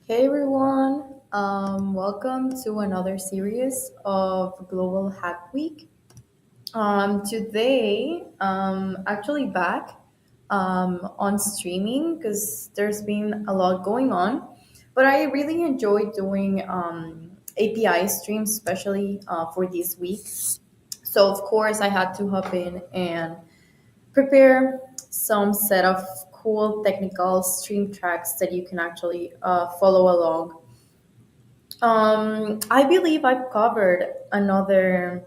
Hey everyone, welcome to another series of Global Hack Week. Today, actually back on streaming because there's been a lot going on, but I really enjoy doing API streams, especially for this week. So, of course, I had to hop in and prepare some set of cool technical stream tracks that you can actually follow along. I believe I've covered another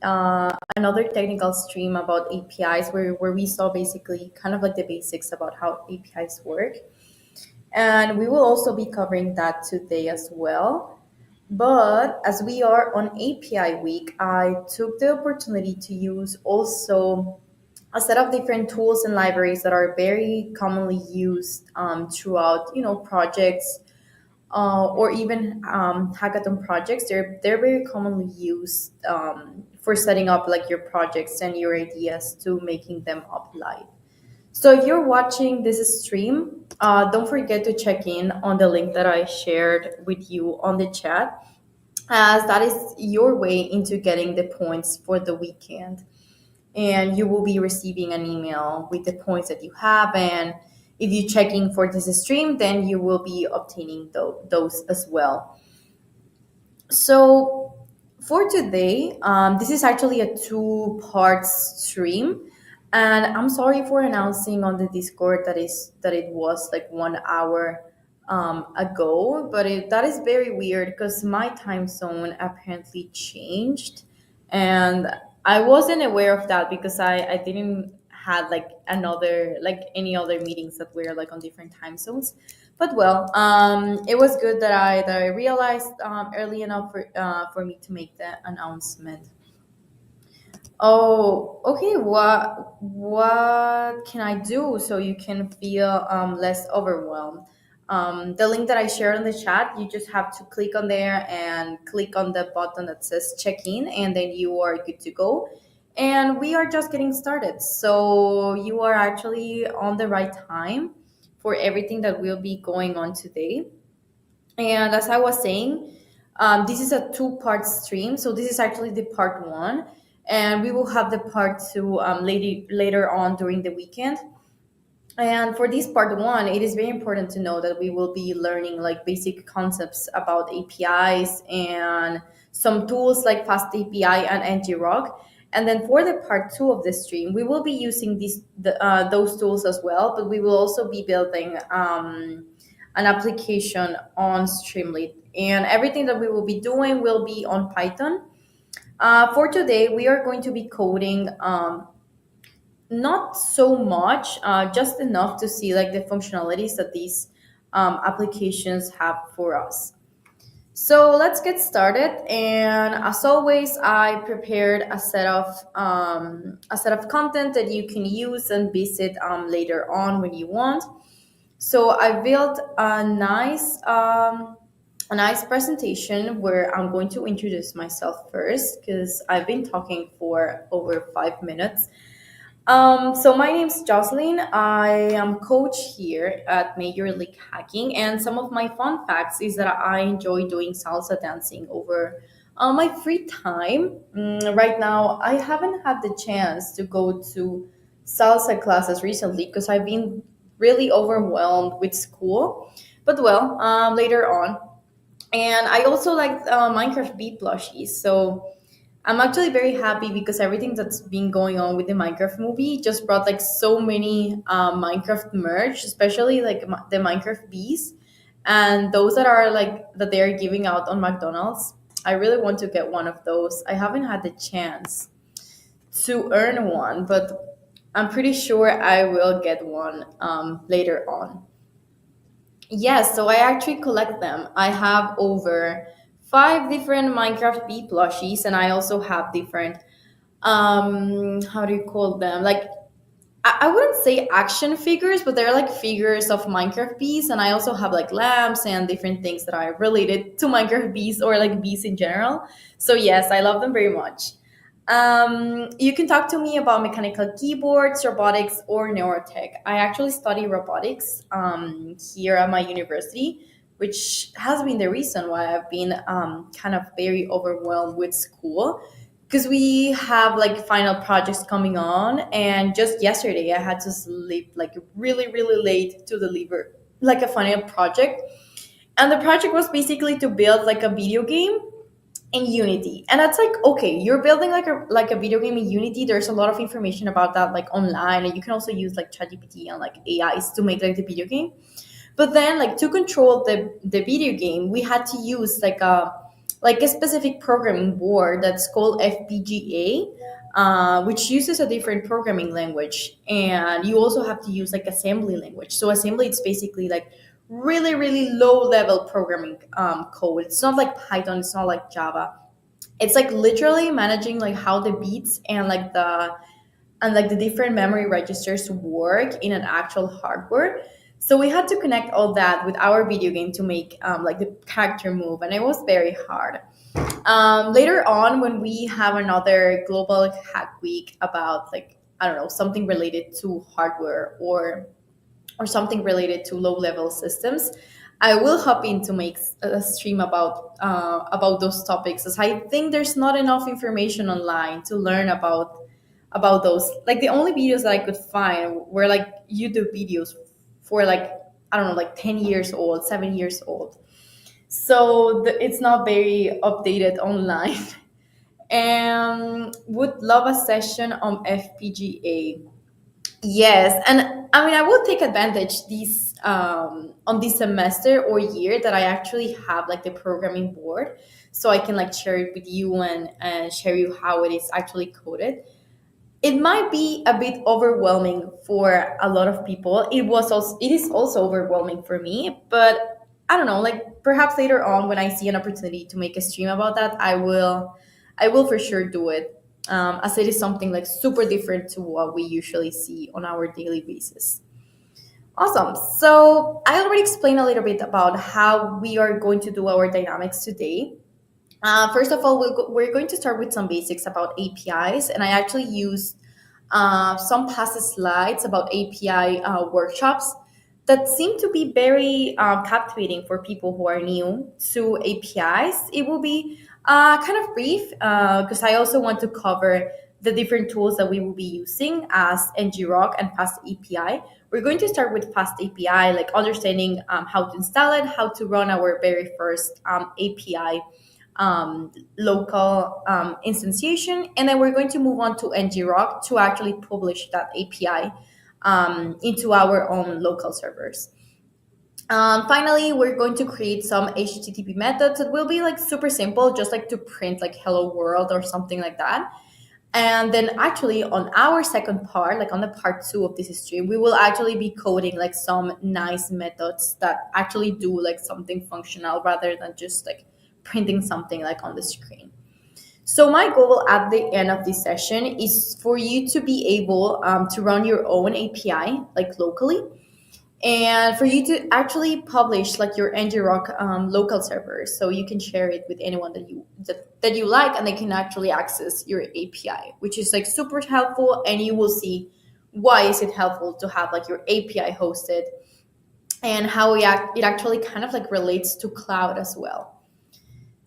technical stream about APIs where we saw basically kind of like the basics about how APIs work. And we will also be covering that today as well. But as we are on API week, I took the opportunity to use also a set of different tools and libraries that are very commonly used throughout, projects or even hackathon projects. They're very commonly used for setting up like your projects and your ideas to making them up live. So if you're watching this stream, don't forget to check in on the link that I shared with you on the chat, as that is your way into getting the points for the weekend, and you will be receiving an email with the points that you have. And if you check in for this stream, then you will be obtaining those as well. So for today, this is actually a two-part stream, and I'm sorry for announcing on the Discord that it was like 1 hour ago, but that is very weird because my time zone apparently changed, and I wasn't aware of that because I didn't had like another like any other meetings that were like on different time zones. But well, it was good that I realized early enough for me to make the announcement. Oh, okay. What can I do so you can feel less overwhelmed? The link that I shared in the chat, you just have to click on there and click on the button that says check in, and then you are good to go. And we are just getting started. So you are actually on the right time for everything that will be going on today. And as I was saying, this is a two-part stream. So this is actually the part one, and we will have the part two later on during the weekend. And for this part one, it is very important to know that we will be learning like basic concepts about APIs and some tools like FastAPI and ngrok. And then for the part two of the stream, we will be using those tools as well, but we will also be building an application on Streamlit. And everything that we will be doing will be on Python. For today, we are going to be coding not so much, just enough to see like the functionalities that these applications have for us. So let's get started. And as always, I prepared a set of content that you can use and visit later on when you want. So I built a nice presentation where I'm going to introduce myself first because I've been talking for over 5 minutes. So my name's Jocelyn. I am coach here at Major League Hacking, and some of my fun facts is that I enjoy doing salsa dancing over my free time. Right now, I haven't had the chance to go to salsa classes recently because I've been really overwhelmed with school. But well, later on. And I also like Minecraft Bee plushies. So I'm actually very happy because everything that's been going on with the Minecraft movie just brought like so many Minecraft merch, especially like the Minecraft bees and those that are like that they are giving out on McDonald's. I really want to get one of those. I haven't had the chance to earn one, but I'm pretty sure I will get one later on. Yes, so I actually collect them. I have over five different Minecraft bee plushies, and I also have different how do you call them? Like I wouldn't say action figures, but they're like figures of Minecraft bees, and I also have like lamps and different things that are related to Minecraft bees or like bees in general. So yes, I love them very much. You can talk to me about mechanical keyboards, robotics, or neurotech. I actually study robotics here at my university, which has been the reason why I've been kind of very overwhelmed with school, because we have like final projects coming on, and just yesterday I had to sleep like really really late to deliver like a final project. And the project was basically to build like a video game in Unity. And that's like, okay, you're building like a video game in Unity. There's a lot of information about that like online, and you can also use like ChatGPT and like AIs to make like the video game. But then, like to control the video game, we had to use like a specific programming board that's called FPGA, which uses a different programming language, and you also have to use like assembly language. So assembly, it's basically like really really low level programming code. It's not like Python. It's not like Java. It's like literally managing like how the beats and like the different memory registers work in an actual hardware. So we had to connect all that with our video game to make like the character move, and it was very hard. Later on, when we have another global hack week about like, I don't know, something related to hardware or something related to low level systems, I will hop in to make a stream about those topics, as I think there's not enough information online to learn about those. Like the only videos that I could find were like YouTube videos for like, I don't know, like 10 years old, 7 years old. So it's not very updated online. And would love a session on FPGA. Yes, and I mean I will take advantage this on this semester or year that I actually have like the programming board, so I can like share it with you and share you how it is actually coded. It might be a bit overwhelming for a lot of people. It is also overwhelming for me, but I don't know, like perhaps later on when I see an opportunity to make a stream about that, I will for sure do it, as it is something like super different to what we usually see on our daily basis. Awesome. So I already explained a little bit about how we are going to do our dynamics today. First of all, we're going to start with some basics about APIs, and I actually used some past slides about API workshops that seem to be very captivating for people who are new to APIs. It will be kind of brief, because I also want to cover the different tools that we will be using as ngrok and FastAPI. We're going to start with FastAPI, like understanding how to install it, how to run our very first API local instantiation, and then we're going to move on to ngrok to actually publish that API into our own local servers. Finally, we're going to create some HTTP methods that will be like super simple, just like to print like hello world or something like that. And then actually on our second part, like on the part two of this stream, we will actually be coding like some nice methods that actually do like something functional rather than just like printing something like on the screen. So my goal at the end of this session is for you to be able to run your own API like locally, and for you to actually publish like your ngrok local server, so you can share it with anyone that you like, and they can actually access your API, which is like super helpful. And you will see why is it helpful to have like your API hosted, and how it actually kind of like relates to cloud as well.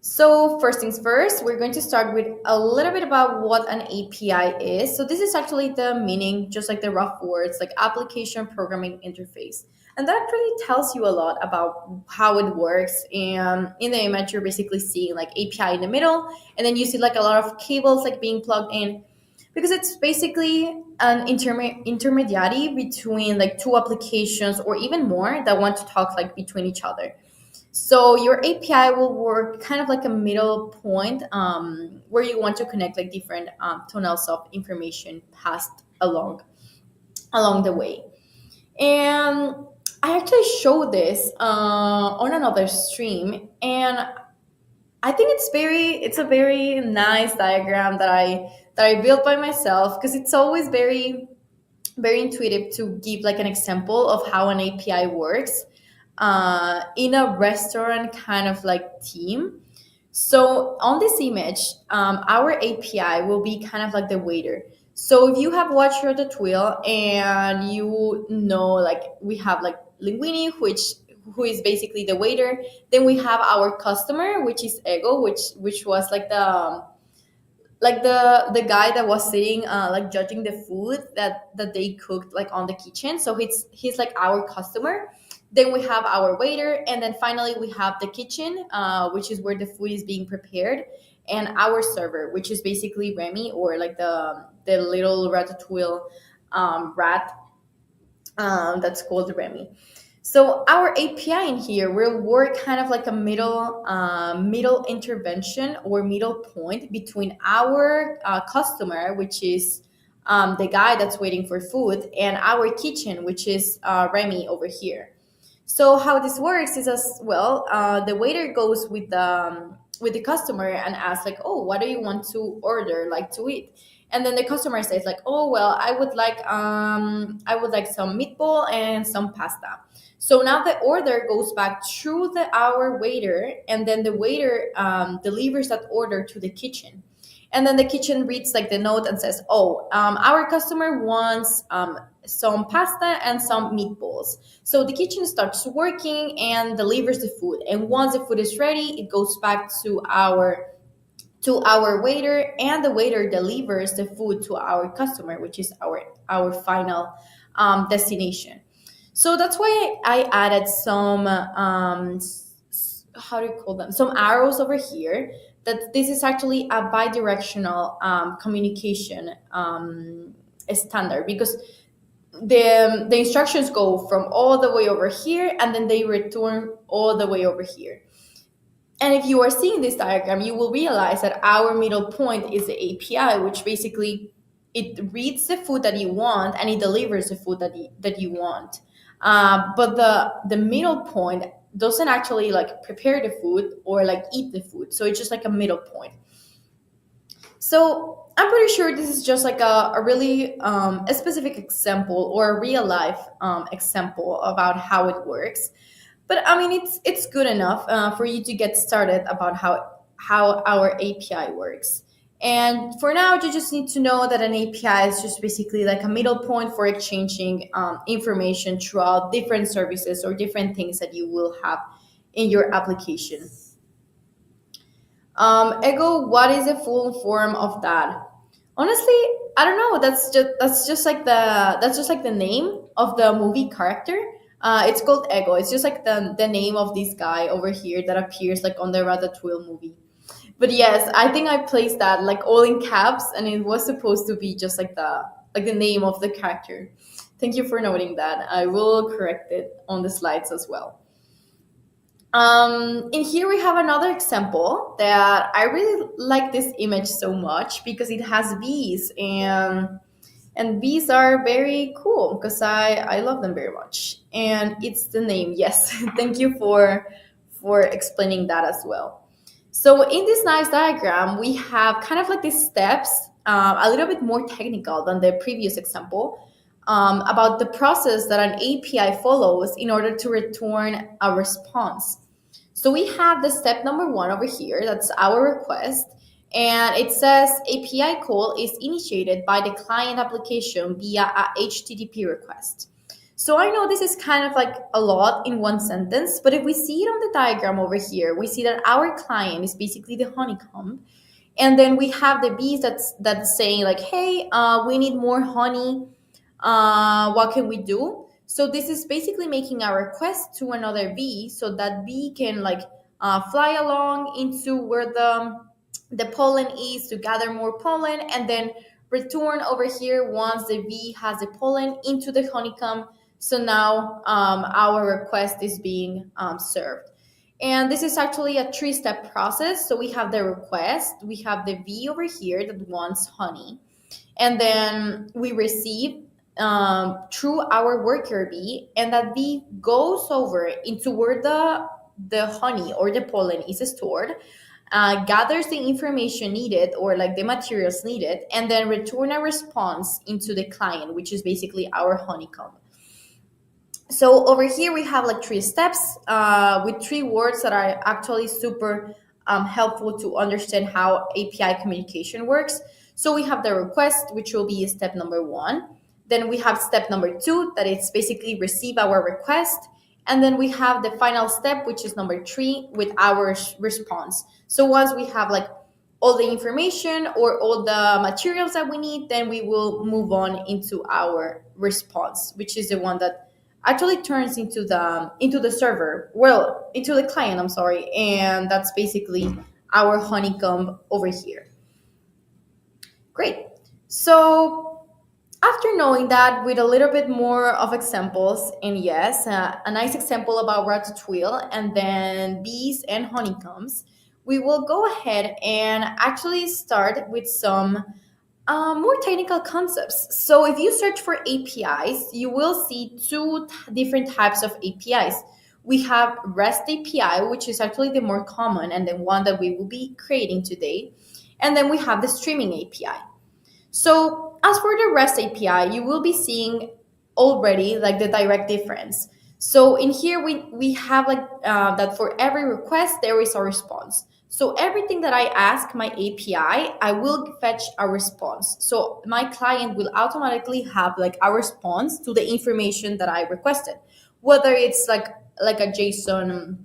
So first things first, we're going to start with a little bit about what an API is. So this is actually the meaning, just like the rough words, like application programming interface. And that actually tells you a lot about how it works. And in the image, you're basically seeing like API in the middle, and then you see like a lot of cables like being plugged in, because it's basically an intermediary between like two applications or even more that want to talk like between each other. So your API will work kind of like a middle point, where you want to connect like different tunnels of information passed along the way. And I actually showed this on another stream, and I think it's a very nice diagram that I built by myself, because it's always very intuitive to give like an example of how an API works in a restaurant kind of like team. So on this image, our API will be kind of like the waiter. So if you have watched Ratatouille, and you know, like we have like Linguini, who is basically the waiter. Then we have our customer, which is ego, which was like the guy that was sitting like judging the food that they cooked like on the kitchen. So he's like our customer. Then we have our waiter, and then finally we have the kitchen, which is where the food is being prepared, and our server, which is basically Remy, or like the little ratatouille rat that's called Remy. So our API in here will work kind of like a middle intervention or middle point between our customer, which is the guy that's waiting for food, and our kitchen, which is Remy over here. So how this works is as well, the waiter goes with the customer and asks like, oh, what do you want to order, like to eat? And then the customer says like, oh well, I would like some meatball and some pasta. So now the order goes back through our waiter, and then the waiter delivers that order to the kitchen. And then the kitchen reads like the note and says, oh, our customer wants some pasta and some meatballs. So the kitchen starts working and delivers the food. And once the food is ready, it goes back to our waiter, and the waiter delivers the food to our customer, which is our final destination. So that's why I added some how do you call them, some arrows over here, that this is actually a bidirectional communication standard, because the instructions go from all the way over here, and then they return all the way over here. And if you are seeing this diagram, you will realize that our middle point is the API, which basically it reads the food that you want and it delivers the food that you want. But the middle point doesn't actually like prepare the food or like eat the food. So it's just like a middle point. So I'm pretty sure this is just like a really a specific example or a real life example about how it works. But I mean, it's good enough for you to get started about how our API works. And for now, you just need to know that an API is just basically like a middle point for exchanging information throughout different services or different things that you will have in your application. Ego, what is the full form of that? Honestly, I don't know. That's just like the name of the movie character. It's called Ego. It's just like the name of this guy over here that appears like on the Ratatouille movie. But yes, I think I placed that like all in caps, and it was supposed to be just like the name of the character. Thank you for noting that. I will correct it on the slides as well. In here we have another example that I really like this image so much because it has bees, and bees are very cool because I love them very much. And it's the name. Yes, thank you for explaining that as well. So in this nice diagram, we have kind of like these steps, a little bit more technical than the previous example, about the process that an API follows in order to return a response. So we have the step number one over here, that's our request. And it says API call is initiated by the client application via a HTTP request. So I know this is kind of like a lot in one sentence, but if we see it on the diagram over here, we see that our client is basically the honeycomb. And then we have the bees that's saying like, hey, we need more honey. What can we do? So this is basically making a request to another bee, so that bee can like fly along into where the pollen is to gather more pollen, and then return over here once the bee has the pollen into the honeycomb. So now our request is being served. And this is actually a three-step process. So we have the request, we have the bee over here that wants honey, and then we receive through our worker bee, and that bee goes over into where the honey or the pollen is stored, gathers the information needed or like the materials needed, and then return a response into the client, which is basically our honeycomb. So over here we have like three steps with three words that are actually super helpful to understand how API communication works. So we have the request, which will be step number one. Then we have step number two, that it's basically receive our request. And then we have the final step, which is number three, with our response. So once we have like all the information or all the materials that we need, then we will move on into our response, which is the one that actually turns into the server, well, into the client, I'm sorry. And that's basically our honeycomb over here. Great. So after knowing that with a little bit more of examples, and yes, a nice example about ratatouille and then bees and honeycombs, we will go ahead and actually start with some more technical concepts. So if you search for APIs, you will see two different types of APIs. We have REST API, which is actually the more common and the one that we will be creating today. And then we have the streaming API. So as for the REST API, you will be seeing already like the direct difference. So in here, we have like that for every request, there is a response. So everything that I ask my API, I will fetch a response. So my client will automatically have like a response to the information that I requested, whether it's like a JSON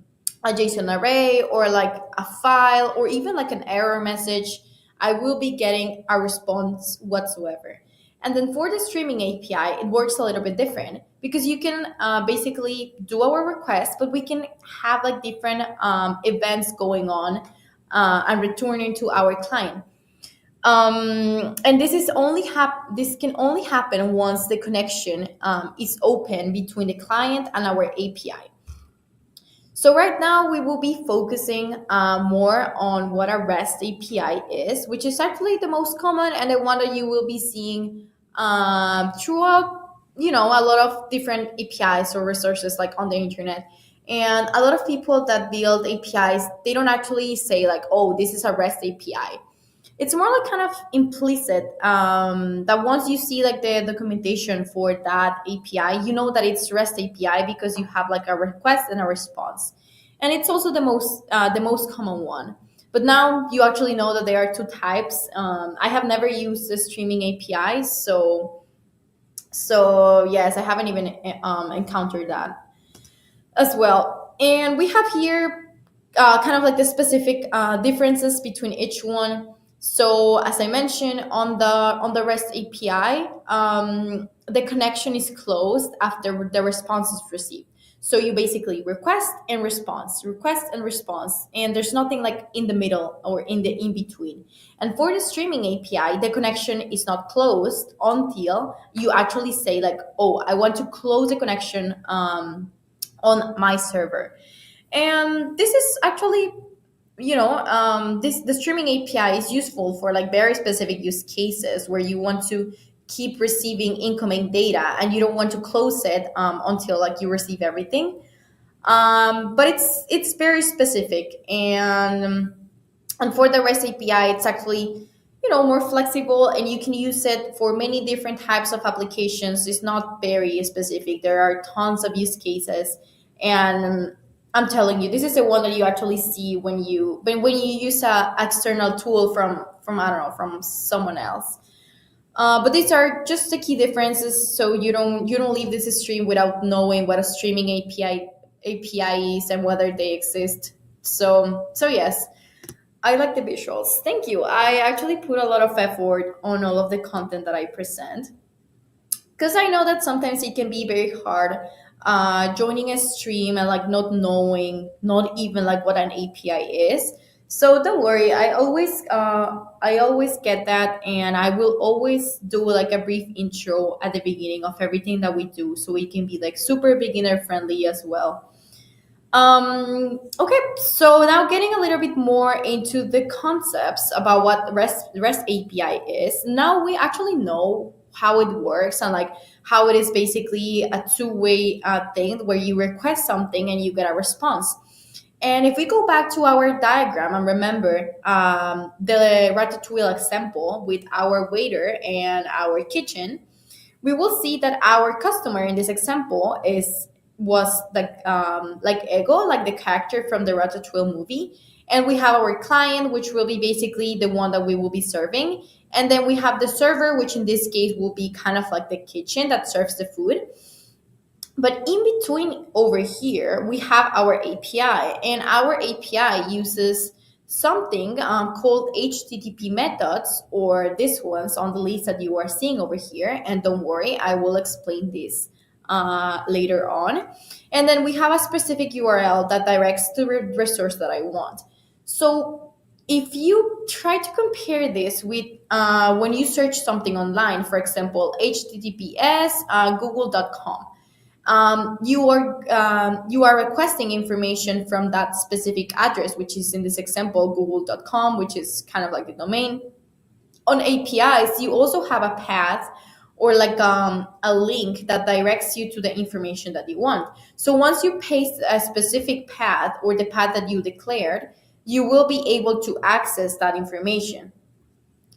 array or like a file or even like an error message. I will be getting a response whatsoever. And then for the streaming API, it works a little bit different because you can basically do our request, but we can have like different events going on and returning to our client. And this can only happen once the connection is open between the client and our API. So right now we will be focusing more on what a REST API is, which is actually the most common and the one that you will be seeing throughout, a lot of different APIs or resources like on the internet. And a lot of people that build APIs, they don't actually say like, oh, this is a REST API. It's more like kind of implicit that once you see like the documentation for that API, you know that it's REST API because you have like a request and a response, and it's also the most common one. But now you actually know that there are two types. I have never used the streaming API, so yes, I haven't even encountered that as well. And we have here kind of like the specific differences between each one. So as I mentioned on the REST API, the connection is closed after the response is received. So you basically request and response, and there's nothing like in the middle or in the in between. And for the streaming API, the connection is not closed until you actually say like, oh, I want to close the connection on my server. And this is actually, this the streaming API is useful for like very specific use cases where you want to keep receiving incoming data and you don't want to close it until like you receive everything. But it's very specific, and for the REST API, it's actually more flexible, and you can use it for many different types of applications. It's not very specific. There are tons of use cases, and I'm telling you, this is the one that you actually see when you use a external tool from I don't know, from someone else. But these are just the key differences, so you don't leave this stream without knowing what a streaming API is and whether they exist. So yes, I like the visuals. Thank you. I actually put a lot of effort on all of the content that I present because I know that sometimes it can be very hard joining a stream and like not knowing, not even like what an API is. So don't worry, I always get that, and I will always do like a brief intro at the beginning of everything that we do, so it can be like super beginner friendly as well. Okay, so now getting a little bit more into the concepts about what REST API is. Now we actually know how it works and like how it is basically a two-way thing where you request something and you get a response. And if we go back to our diagram and remember the ratatouille example with our waiter and our kitchen, we will see that our customer in this example was like Ego, like the character from the Ratatouille movie, and we have our client, which will be basically the one that we will be serving, and then we have the server, which in this case will be kind of like the kitchen that serves the food. But in between over here, we have our API, and our API uses something called HTTP methods, or these ones on the list that you are seeing over here. And don't worry, I will explain this later on. And then we have a specific URL that directs to the resource that I want. So if you try to compare this with when you search something online, for example, HTTPS google.com, you are requesting information from that specific address, which is in this example google.com, which is kind of like the domain. On APIs, you also have a path, or like a link that directs you to the information that you want. So once you paste a specific path, or the path that you declared, you will be able to access that information.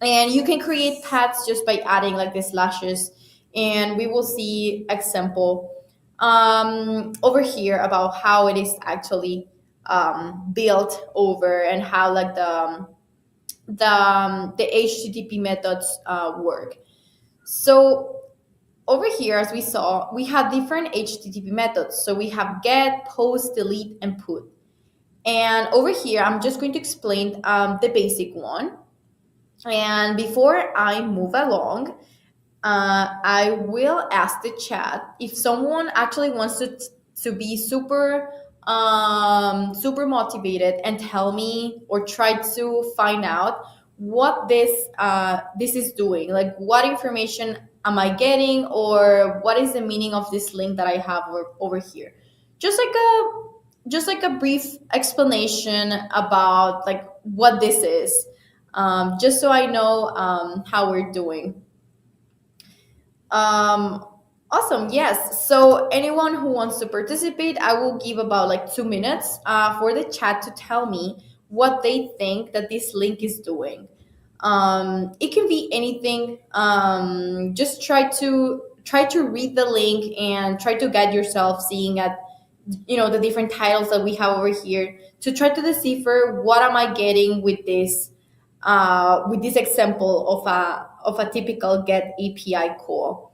And you can create paths just by adding like the slashes, and we will see example over here about how it is actually built over, and how like the HTTP methods work. So over here, as we saw, we have different HTTP methods. So we have get, post, delete, and put. And over here, I'm just going to explain the basic one. And before I move along, I will ask the chat if someone actually wants to be super motivated and tell me, or try to find out what this is doing. Like, what information am I getting, or what is the meaning of this link that I have over here? Just like a brief explanation about like what this is, just so I know how we're doing. Um, awesome. Yes. So anyone who wants to participate, I will give about like 2 minutes for the chat to tell me what they think that this link is doing. It can be anything. Just try to read the link and try to guide yourself, seeing at the different titles that we have over here, to try to decipher what am I getting with this example of a typical get API call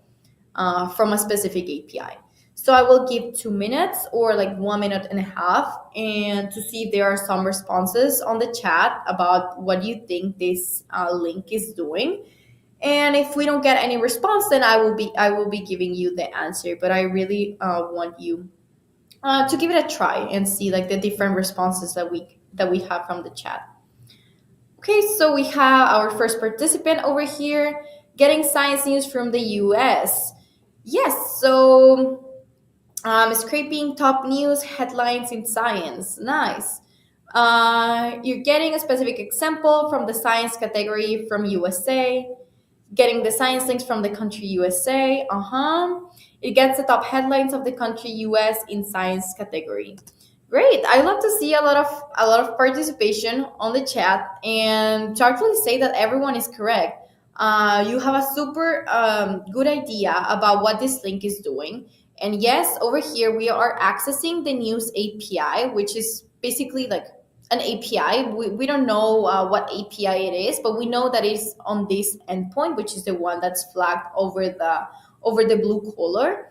from a specific API. So I will give 2 minutes, or like 1 minute and a half, and to see if there are some responses on the chat about what you think this link is doing. And if we don't get any response, then I will be giving you the answer. But I really want you to give it a try and see like the different responses that we have from the chat. Okay, so we have our first participant over here, getting science news from the US. Yes, so scraping top news headlines in science. Nice. You're getting a specific example from the science category from USA, getting the science links from the country USA. It gets the top headlines of the country US in science category. Great. I love to see a lot of participation on the chat, and to actually say that everyone is correct. You have a super good idea about what this link is doing. And yes, over here we are accessing the news API, which is basically like an API. We don't know what API it is, but we know that it's on this endpoint, which is the one that's flagged over the blue color.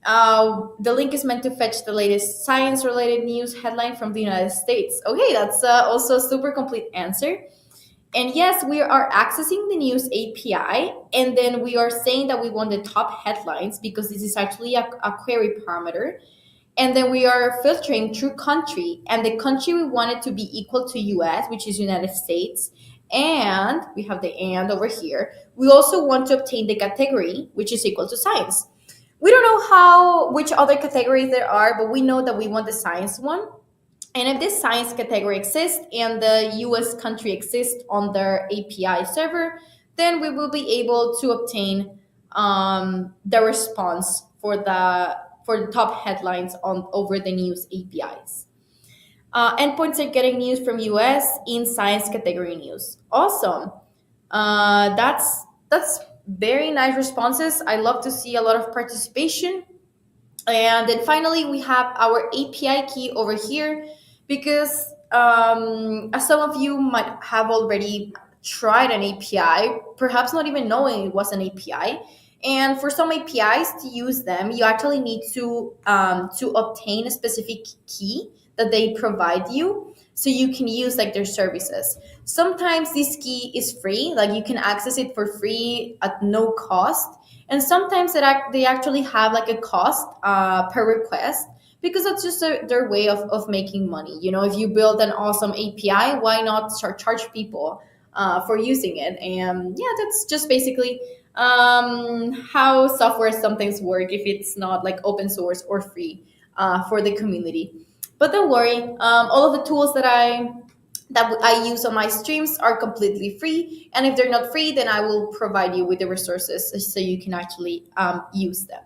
The link is meant to fetch the latest science-related news headline from the United States. Okay, that's also a super complete answer. And yes, we are accessing the news API, and then we are saying that we want the top headlines, because this is actually a query parameter. And then we are filtering through country, and the country we want it to be equal to US, which is United States. And we have the and over here. We also want to obtain the category, which is equal to science. We don't know which other categories there are, but we know that we want the science one. And if this science category exists and the US country exists on their API server, then we will be able to obtain the response for the top headlines on over the news APIs. Endpoints are getting news from US in science category news. Awesome. That's very nice responses. I love to see a lot of participation. And then finally, we have our API key over here, because as some of you might have already tried an API, perhaps not even knowing it was an API. And for some APIs to use them, you actually need to obtain a specific key that they provide you, so you can use like their services. Sometimes this key is free, like you can access it for free at no cost, and sometimes they actually have like a cost per request, because that's just their way of making money. You know, if you build an awesome API, why not start charge people for using it? And yeah, that's just basically how software sometimes work if it's not like open source or free for the community. But don't worry, all of the tools that I use on my streams are completely free, and if they're not free, then I will provide you with the resources so you can actually use them.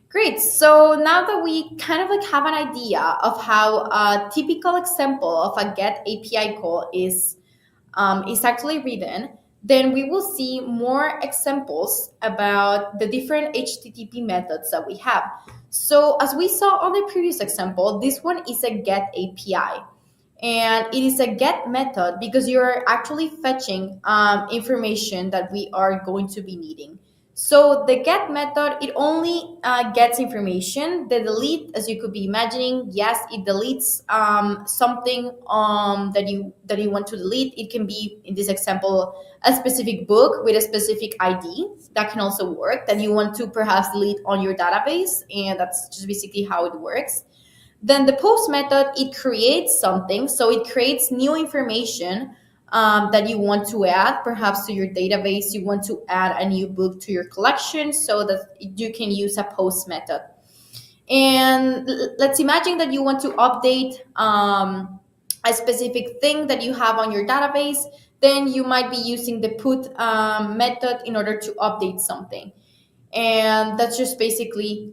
Great. So now that we kind of like have an idea of how a typical example of a get API call is actually written, then we will see more examples about the different HTTP methods that we have. So as we saw on the previous example, this one is a get API. And it is a get method because you're actually fetching information that we are going to be needing. So the get method, it only gets information. The delete, as you could be imagining, yes, it deletes something that you want to delete. It can be, in this example, a specific book with a specific ID. That can also work, that you want to perhaps delete on your database, and that's just basically how it works. Then the post method, it creates something. So it creates new information that you want to add, perhaps to your database. You want to add a new book to your collection so that you can use a post method. And let's imagine that you want to update a specific thing that you have on your database. Then you might be using the put method in order to update something. And that's just basically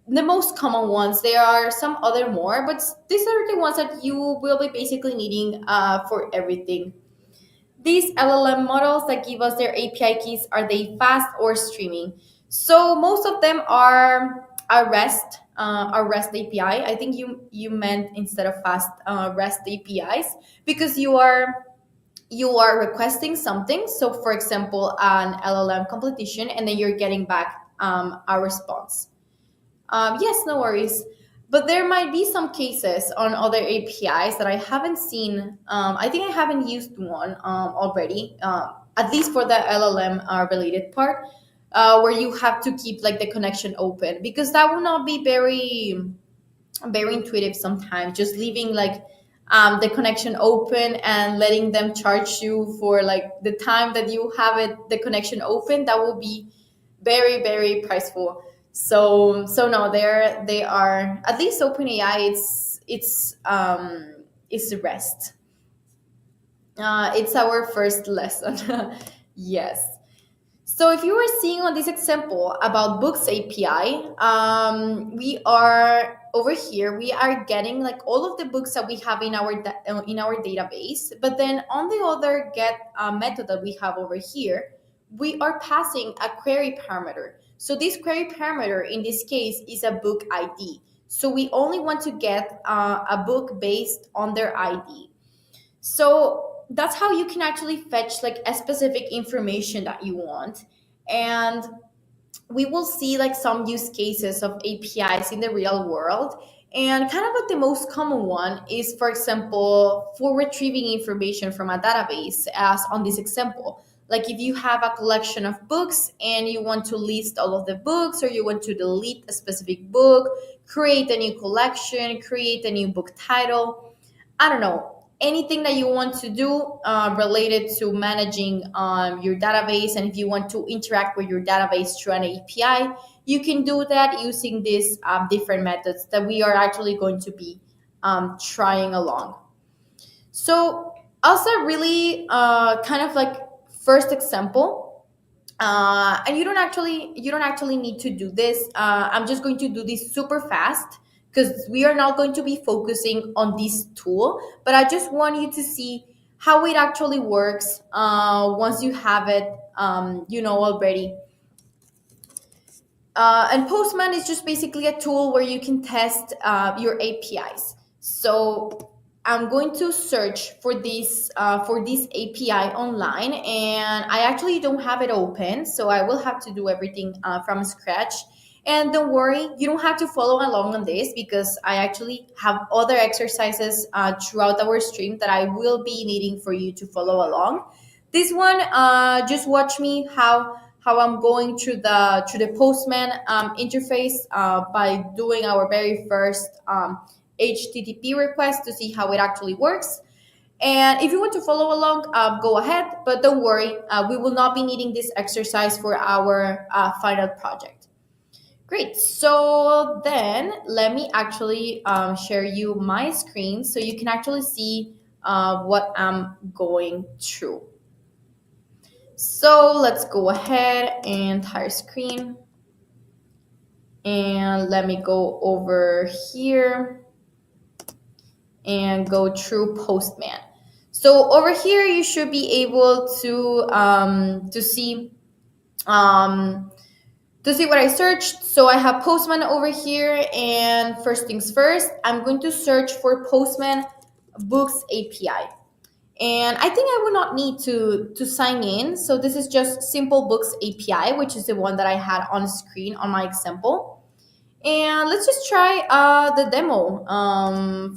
the most common ones. There are some other more, but these are the ones that you will be basically needing for everything. These LLM models that give us their API keys, are they fast or streaming? So most of them are REST API. I think you meant instead of fast REST APIs, because you are requesting something. So for example, an LLM completion, and then you're getting back a response. Yes, no worries. But there might be some cases on other APIs that I haven't seen. I think I haven't used one already, at least for the LLM related part, where you have to keep like the connection open, because that will not be very intuitive sometimes, just leaving like the connection open and letting them charge you for like the time that you have the connection open. That will be very, very priceful. So no, they are, at least OpenAI, it's rest. It's our first lesson. Yes. So if you were seeing on this example about books API, we are over here. We are getting like all of the books that we have in our database. But then on the other get method that we have over here, we are passing a query parameter. So this query parameter in this case is a book ID. So we only want to get a book based on their ID. So that's how you can actually fetch like a specific information that you want. And we will see like some use cases of APIs in the real world. And kind of like the most common one is, for example, for retrieving information from a database, as on this example. Like if you have a collection of books and you want to list all of the books, or you want to delete a specific book, create a new collection, create a new book title, I don't know, anything that you want to do related to managing your database. And if you want to interact with your database through an API, you can do that using these different methods that we are actually going to be trying along. So also really kind of like first example, and you don't actually need to do this. I'm just going to do this super fast, because we are not going to be focusing on this tool, but I just want you to see how it actually works once you have it already. And Postman is just basically a tool where you can test your APIs. So I'm going to search for this API online, and I actually don't have it open, so I will have to do everything from scratch. And don't worry, you don't have to follow along on this because I actually have other exercises throughout our stream that I will be needing for you to follow along. This one, just watch me how I'm going through the Postman interface by doing our very first HTTP request to see how it actually works. And if you want to follow along, go ahead, but don't worry, we will not be needing this exercise for our final project. Great. So then let me actually share you my screen so you can actually see what I'm going through. So let's go ahead and entire screen. And let me go over here and go through Postman. So over here, you should be able um, to see what I searched. So I have Postman over here, and first things first, I'm going to search for Postman Books API. And I think I will not need to sign in. So this is just Simple Books API, which is the one that I had on screen on my example. And let's just try the demo.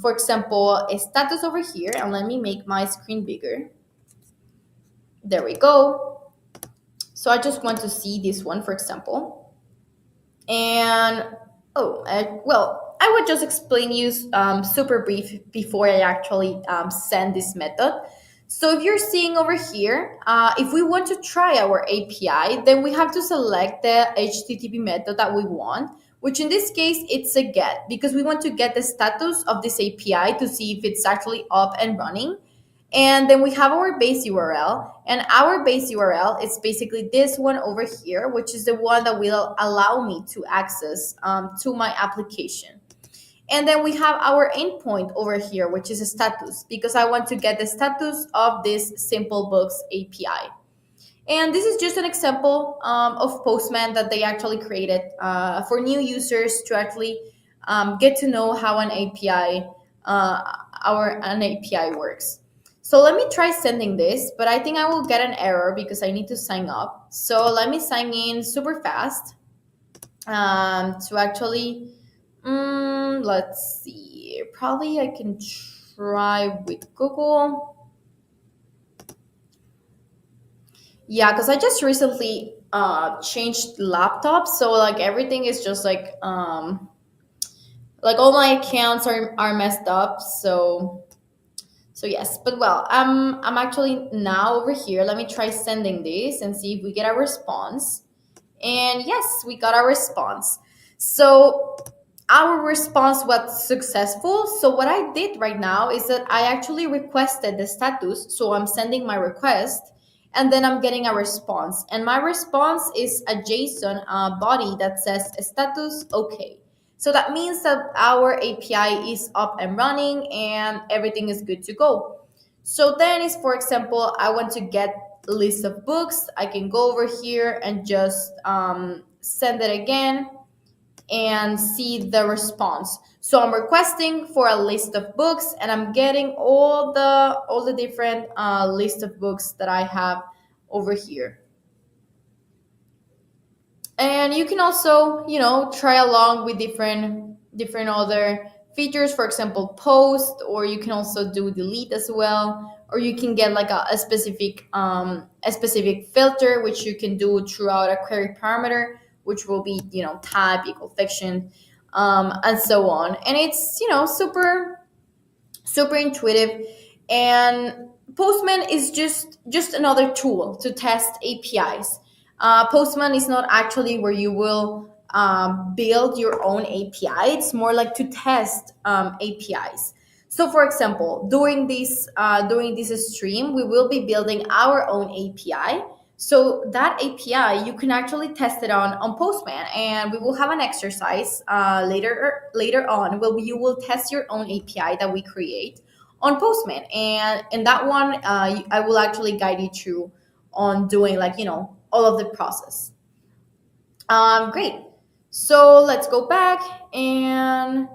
For example, a status over here, and let me make my screen bigger. There we go. So I just want to see this one, for example. And well, I would just explain you super brief before I actually send this method. So if you're seeing over here, if we want to try our API, then we have to select the HTTP method that we want, which in this case, it's a get, because we want to get the status of this API to see if it's actually up and running. And then we have our base URL, and our base URL is basically this one over here, which is the one that will allow me to access to my application. And then we have our endpoint over here, which is a status, because I want to get the status of this Simple Books API. And this is just an example of Postman that they actually created for new users to actually get to know how an API, an API works. So let me try sending this, but I think I will get an error because I need to sign up. So let me sign in super fast to actually, let's see, probably I can try with Google. Yeah, because I just recently changed laptops, so like everything is just like all my accounts are messed up. So yes, but well, I'm actually now over here. Let me try sending this and see if we get a response. And yes, we got a response. So our response was successful. So what I did right now is that I actually requested the status. So I'm sending my request and then I'm getting a response. And my response is a JSON body that says status okay. So that means that our API is up and running and everything is good to go. So then is, for example, I want to get a list of books. I can go over here and just send it again and see the response. So I'm requesting for a list of books and I'm getting all the different list of books that I have over here. And you can also, try along with different other features, for example, post, or you can also do delete as well, or you can get like a specific filter which you can do throughout a query parameter, which will be type equal fiction, and so on. And it's super intuitive. And Postman is just another tool to test APIs. Postman is not actually where you will build your own API. It's more like to test APIs. So, for example, during this stream, we will be building our own API. So that API, you can actually test it on Postman, and we will have an exercise later on where you will test your own API that we create on Postman, and in that one, I will actually guide you through on doing all of the process. Great. So let's go back and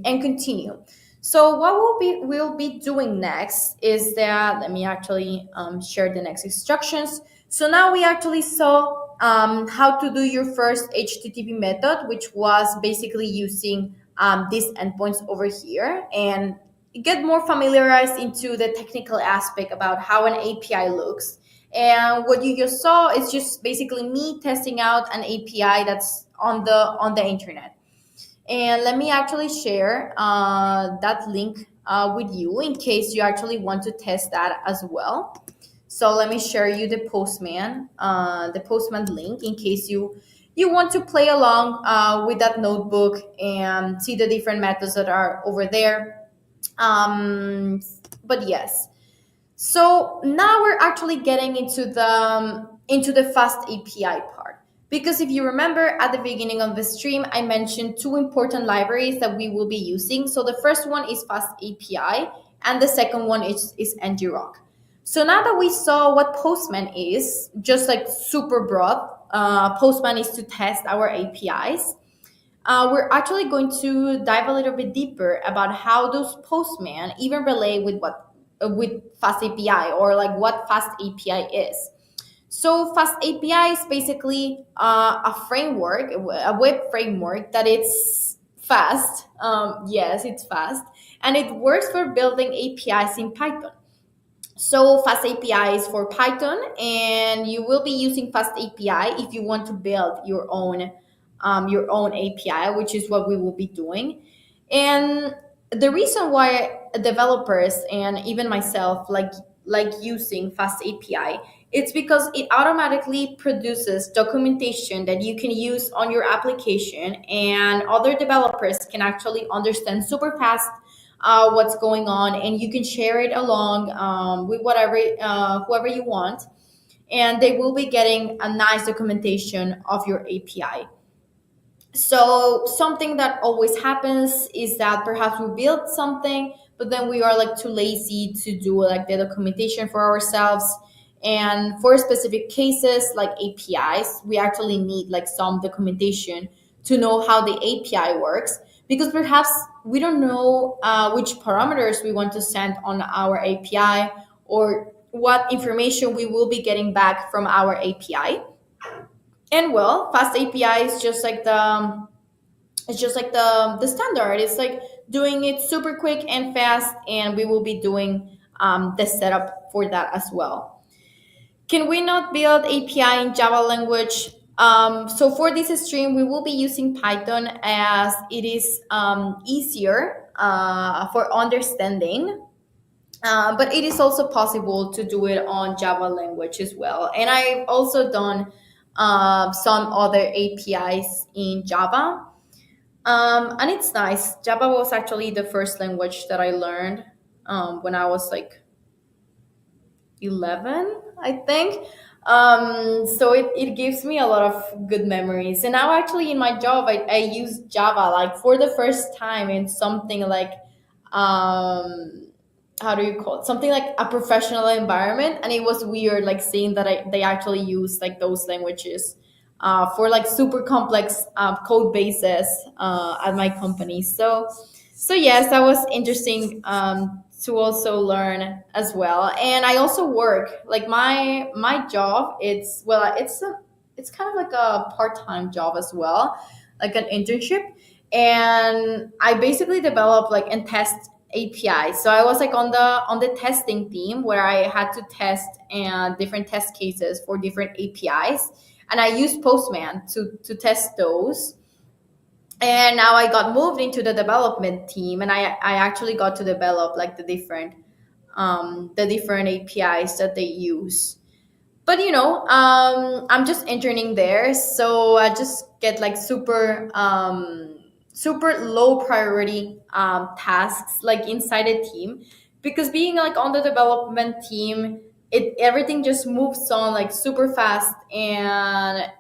continue. So what we'll be doing next is that, let me actually share the next instructions. So now we actually saw how to do your first HTTP method, which was basically using these endpoints over here, and get more familiarized into the technical aspect about how an API looks. And what you just saw is just basically me testing out an API that's on the internet. And let me actually share that link with you in case you actually want to test that as well. So let me share you the Postman link in case you want to play along with that notebook and see the different methods that are over there. But yes, so now we're actually getting into the fast API part. Because if you remember at the beginning of the stream, I mentioned two important libraries that we will be using. So the first one is fast API, and the second one is ngrok. So now that we saw what Postman is, just like super broad, Postman is to test our APIs. We're actually going to dive a little bit deeper about how those postman even relate with what with fast api, or like what fast api is. So fast api is basically a framework, a web framework that it's fast. Yes, it's fast, and it works for building apis in python. So FastAPI is for Python, and you will be using FastAPI if you want to build your own API, which is what we will be doing. And the reason why developers and even myself like using FastAPI, it's because it automatically produces documentation that you can use on your application, and other developers can actually understand super fast what's going on, and you can share it along with whatever whoever you want, and they will be getting a nice documentation of your API. So something that always happens is that perhaps we build something, but then we are like too lazy to do like the documentation for ourselves. And for specific cases like APIs, we actually need like some documentation to know how the API works, because perhaps we don't know which parameters we want to send on our API, or what information we will be getting back from our API. And well, fast api is just like the standard. It's like doing it super quick and fast, and we will be doing the setup for that as well. Can we not build api in java language? So for this stream we will be using python, as it is easier for understanding, but it is also possible to do it on Java language as well. And I've also done some other APIs in Java. And it's nice. Java was actually the first language that I learned when I was like 11, I think. So it gives me a lot of good memories. And now actually in my job, I use Java like for the first time in something like, how do you call it? Something like a professional environment. And it was weird like seeing that they actually use like those languages for like super complex code bases at my company. So yes, that was interesting to also learn as well. And I also work like my job. It's kind of like a part time job as well, like an internship. And I basically develop like and test APIs. So I was like on the testing team where I had to test and different test cases for different APIs, and I used Postman to test those. And now I got moved into the development team, and I actually got to develop like the different APIs that they use. But I'm just interning there, so I just get like super low priority tasks like inside a team, because being like on the development team, it everything just moves on like super fast, and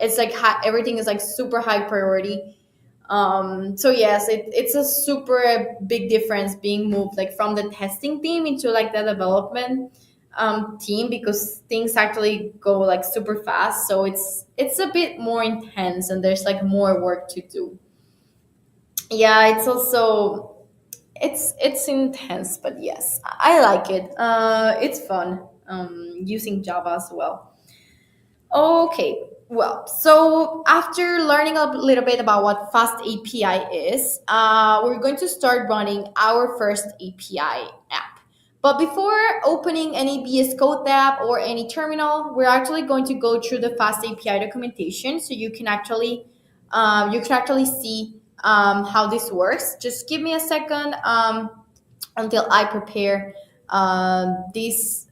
it's like everything is like super high priority. So yes, it's a super big difference being moved like from the testing team into like the development team, because things actually go like super fast. So it's a bit more intense, and there's like more work to do. Yeah, it's also It's intense, but yes, I like it. It's fun using Java as well. Okay, well, so after learning a little bit about what FastAPI is, we're going to start running our first API app. But before opening any VS Code app or any terminal, we're actually going to go through the FastAPI documentation so you can actually see how this works. Just give me a second until I prepare this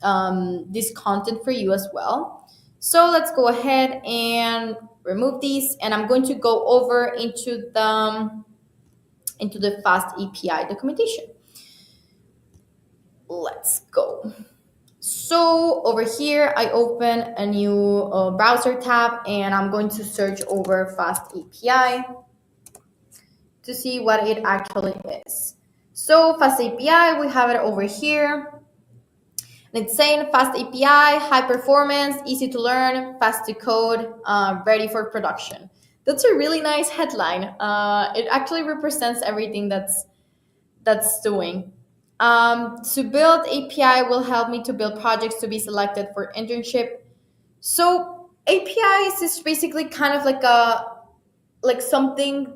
content for you as well. So let's go ahead and remove these, and I'm going to go over into the fast API documentation. Let's go. So over here, I open a new browser tab, and I'm going to search over fast API to see what it actually is. So fast API, we have it over here. And it's saying fast API, high performance, easy to learn, fast to code, ready for production. That's a really nice headline. It actually represents everything that's doing. To build API will help me to build projects to be selected for internship. So APIs is basically kind of like something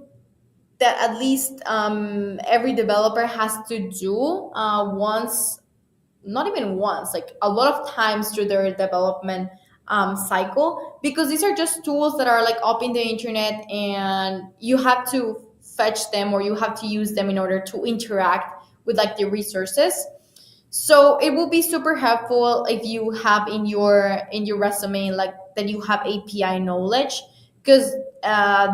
that at least every developer has to do once, not even once, like a lot of times through their development cycle, because these are just tools that are like up in the internet and you have to fetch them or you have to use them in order to interact with like the resources. So it will be super helpful if you have in your resume like that you have API knowledge, because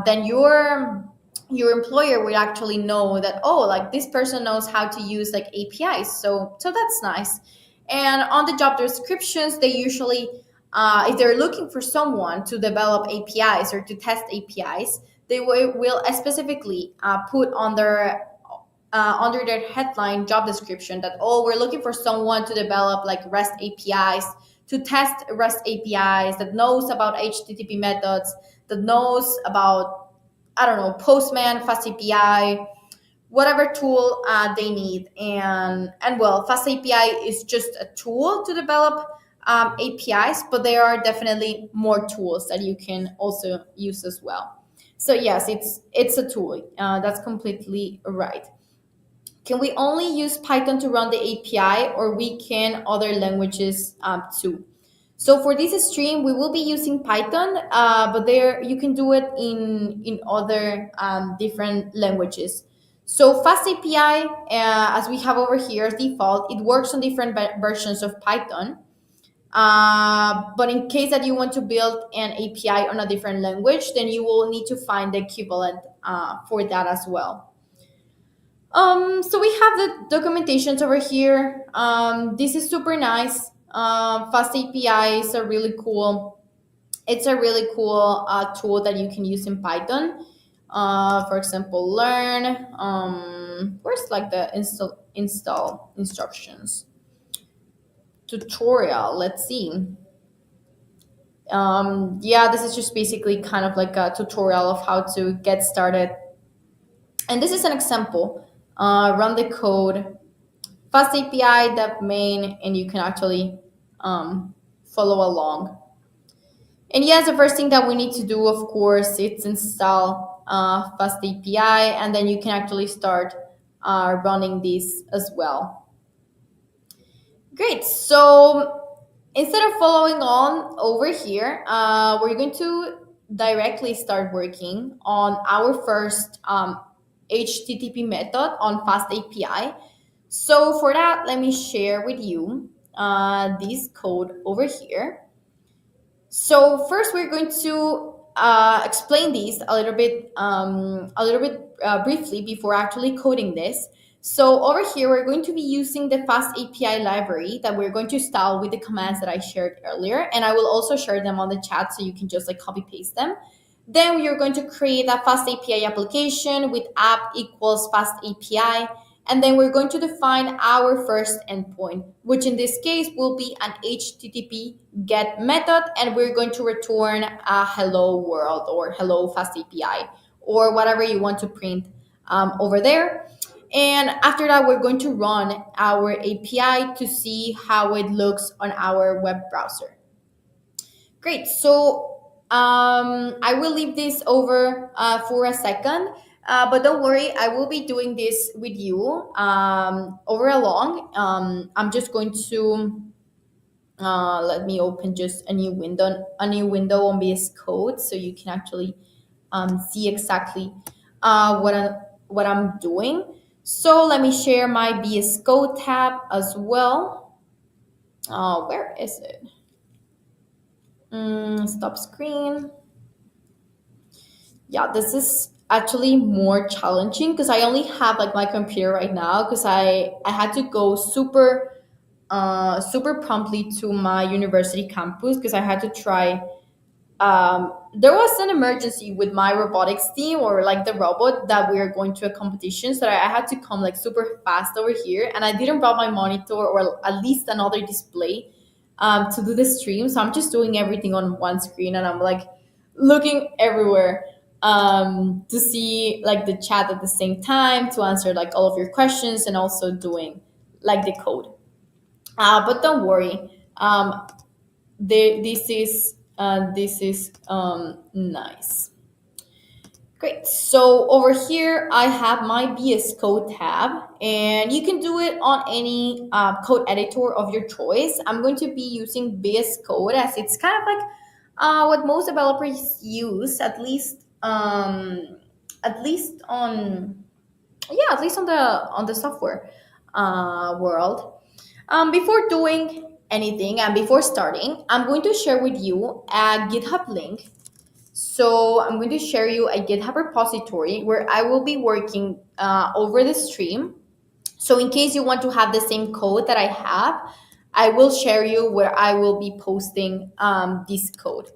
then your employer will actually know that, oh, like this person knows how to use like APIs. So that's nice. And on the job descriptions, they usually if they're looking for someone to develop APIs or to test APIs, they will specifically put on their under their headline job description that, oh, we're looking for someone to develop like REST APIs, to test REST APIs, that knows about HTTP methods, that knows about, I don't know, Postman, FastAPI, whatever tool they need. And well, FastAPI is just a tool to develop APIs, but there are definitely more tools that you can also use as well. So yes, it's a tool. That's completely right. Can we only use Python to run the API, or we can other languages too? So for this stream, we will be using Python, but there you can do it in other different languages. So FastAPI, as we have over here as default, it works on different versions of Python. But in case that you want to build an API on a different language, then you will need to find the equivalent for that as well. So we have the documentations over here. This is super nice. FastAPI is a really cool. It's a really cool tool that you can use in Python. For example, learn. Where's like the install instructions tutorial? Let's see. Yeah, this is just basically kind of like a tutorial of how to get started. And this is an example. Run the code, fast API, dev main, and you can actually follow along. And yes, the first thing that we need to do, of course, it's install fast API, and then you can actually start running this as well. Great. So instead of following on over here, we're going to directly start working on our first HTTP method on FastAPI. So for that, let me share with you this code over here. So first, we're going to explain these a little bit briefly before actually coding this. So over here, we're going to be using the FastAPI library that we're going to install with the commands that I shared earlier, and I will also share them on the chat so you can just like copy paste them. Then we are going to create a FastAPI application with app equals FastAPI. And then we're going to define our first endpoint, which in this case will be an HTTP GET method. And we're going to return a hello world or hello FastAPI or whatever you want to print over there. And after that, we're going to run our API to see how it looks on our web browser. Great. So I will leave this over for a second, but don't worry, I will be doing this with you over a long. I'm just going to let me open just a new window on VS Code, so you can actually see exactly what I'm doing. So let me share my VS Code tab as well. Where is it? Stop screen. Yeah, this is actually more challenging because I only have like my computer right now because I had to go super promptly to my university campus because I had to try. There was an emergency with my robotics team or like the robot that we are going to a competition, so I had to come like super fast over here, and I didn't brought my monitor or at least another display to do the stream. So I'm just doing everything on one screen, and I'm like looking everywhere to see like the chat at the same time to answer like all of your questions and also doing like the code. But don't worry. This is nice. Great. So over here, I have my VS Code tab, and you can do it on any code editor of your choice. I'm going to be using VS Code as it's kind of like what most developers use, at least on at least on the software world. Before doing anything and before starting, I'm going to share with you a GitHub link. So I'm going to share you a GitHub repository where I will be working over the stream. So in case you want to have the same code that I have, I will share you where I will be posting this code.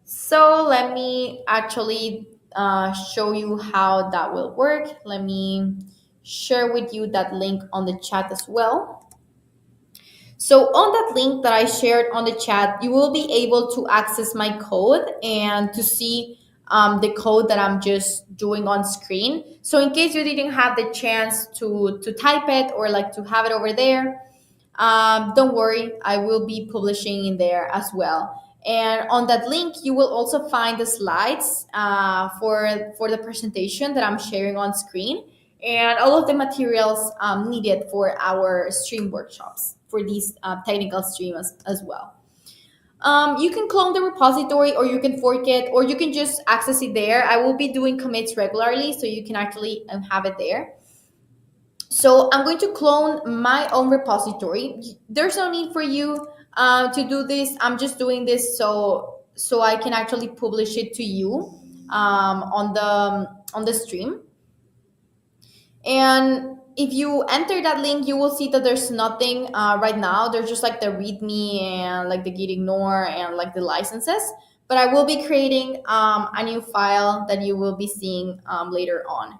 So let me actually show you how that will work. Let me share with you that link on the chat as well. So on that link that I shared on the chat, you will be able to access my code and to see the code that I'm just doing on screen. So in case you didn't have the chance to type it or like to have it over there, don't worry, I will be publishing in there as well. And on that link, you will also find the slides for the presentation that I'm sharing on screen and all of the materials needed for our stream workshops for these technical streams as well. You can clone the repository or you can fork it or you can just access it there. I will be doing commits regularly, so you can actually have it there. So I'm going to clone my own repository. There's no need for you to do this. I'm just doing this so I can actually publish it to you on the stream. And if you enter that link, you will see that there's nothing right now. There's just like the README and like the git ignore and like the licenses. But I will be creating a new file that you will be seeing later on.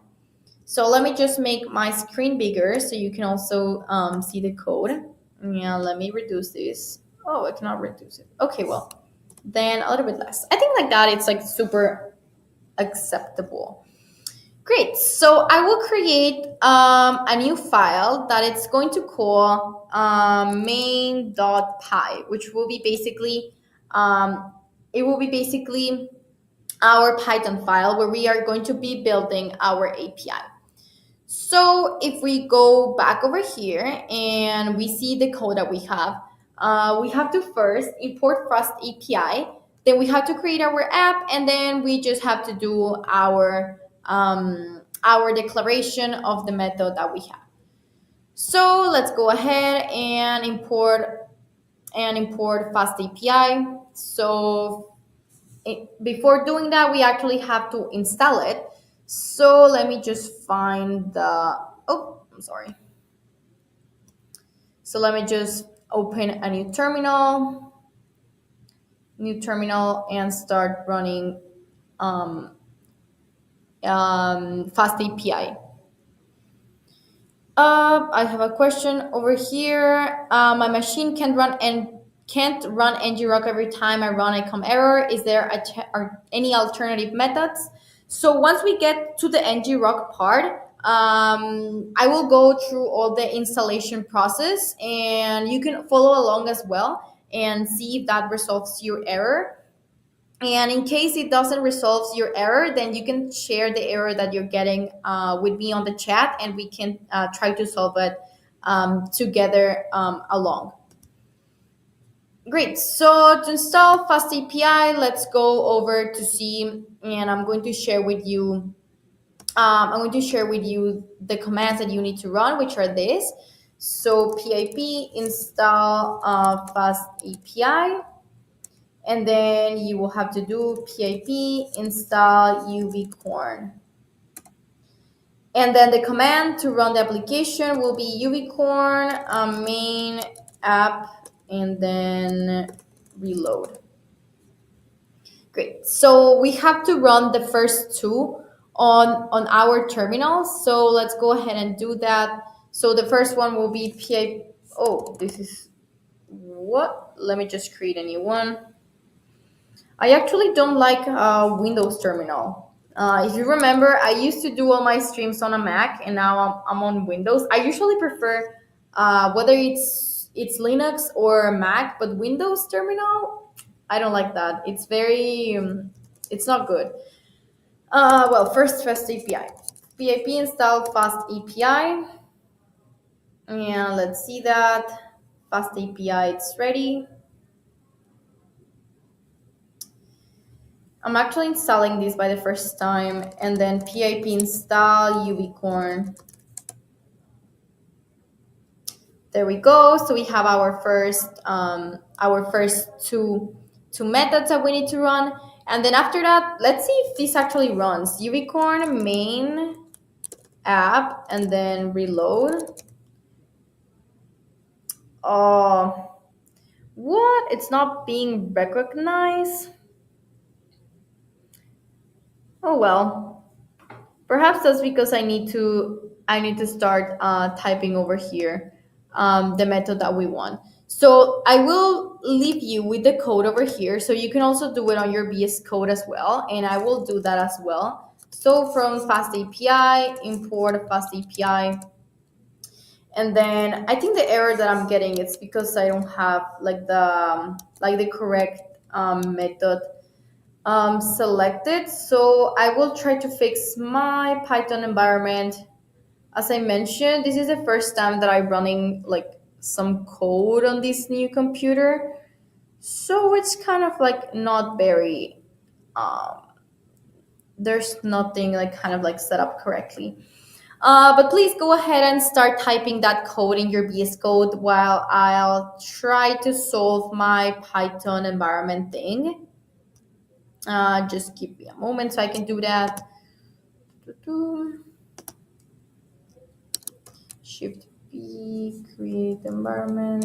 So let me just make my screen bigger so you can also see the code. Yeah, let me reduce this. Oh, I cannot reduce it. Okay, well, then a little bit less. I think like that, it's like super acceptable. Great. So I will create a new file that it's going to call main.py, which will be basically it will be basically our Python file where we are going to be building our API. So if we go back over here and we see the code that we have to first import FastAPI, then we have to create our app, and then we just have to do our declaration of the method that we have. So let's go ahead and import FastAPI. So before doing that, we actually have to install it. So let me just find I'm sorry. So let me just open a new terminal and start running FastAPI. I have a question over here. My machine can't run ngrok every time I run a com error. Is there any alternative methods? So once we get to the ngrok part, I will go through all the installation process, and you can follow along as well and see if that resolves your error. And in case it doesn't resolve your error, then you can share the error that you're getting with me on the chat, and we can try to solve it together along. Great. So to install FastAPI, let's go over to see, and I'm going to share with you. The commands that you need to run, which are this. So pip install FastAPI, and then you will have to do pip install uvcorn. And then the command to run the application will be uvcorn main app, and then reload. Great. So we have to run the first two on our terminal. So let's go ahead and do that. So the first one will be pip. Oh, this is what? Let me just create a new one. I actually don't like Windows terminal. If you remember, I used to do all my streams on a Mac, and now I'm on Windows. I usually prefer whether it's Linux or Mac, but Windows terminal, I don't like that. It's very, it's not good. Well, first FastAPI. PIP install FastAPI, and let's see that FastAPI it's ready. I'm actually installing this by the first time, and then pip install uvcorn. There we go. So we have our first two methods that we need to run, and then after that, let's see if this actually runs. Uvcorn main app, and then reload. Oh, what? It's not being recognized. Oh well. Perhaps that's because I need to start typing over here the method that we want. So I will leave you with the code over here, so you can also do it on your VS Code as well, and I will do that as well. So from FastAPI, import FastAPI, and then I think the error that I'm getting is because I don't have like the correct method selected. So I will try to fix my Python environment. As I mentioned, this is the first time that I'm running like some code on this new computer. So it's kind of like not very, um, there's nothing like kind of like set up correctly. But please go ahead and start typing that code in your VS Code while I'll try to solve my Python environment thing. Just give me a moment so I can do that. Shift P, create environment.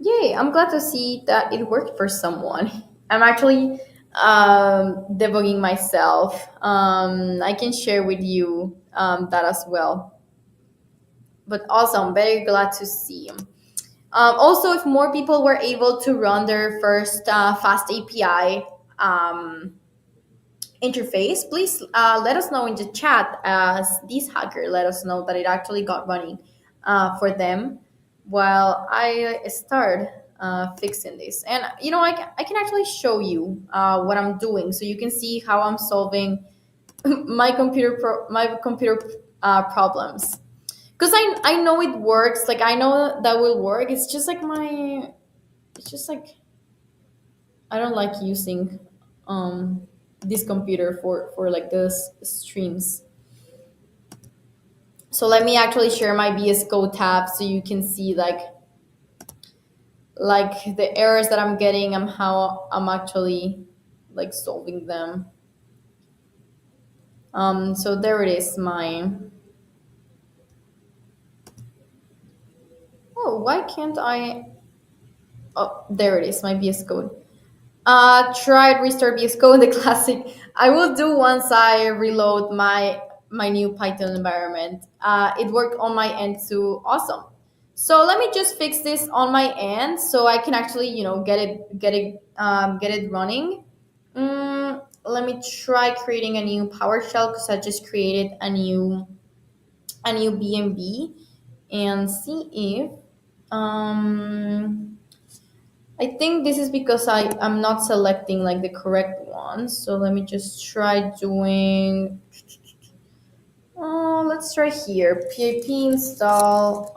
Yay, I'm glad to see that it worked for someone. I'm actually debugging myself. I can share with you that as well. But awesome, very glad to see. Also, if more people were able to run their first fast API interface, please let us know in the chat, as this hacker let us know that it actually got running for them while I start fixing this. And you know, I can actually show you what I'm doing, so you can see how I'm solving my computer problems. Because I know it works. Like I know that will work. It's just like it's just like I don't like using this computer for like this streams. So let me actually share my VS Code tab so you can see like the errors that I'm getting and how I'm actually like solving them. So there it is, my. Oh, why can't I? Oh, there it is, my VS Code. Try restart VS Code, the classic. I will do once I reload my new Python environment. It worked on my end too. Awesome. So let me just fix this on my end so I can actually, get it running. Let me try creating a new PowerShell because I just created a new BNB and see if I think this is because I'm not selecting like the correct one. So let me just try doing. Let's try here. PIP install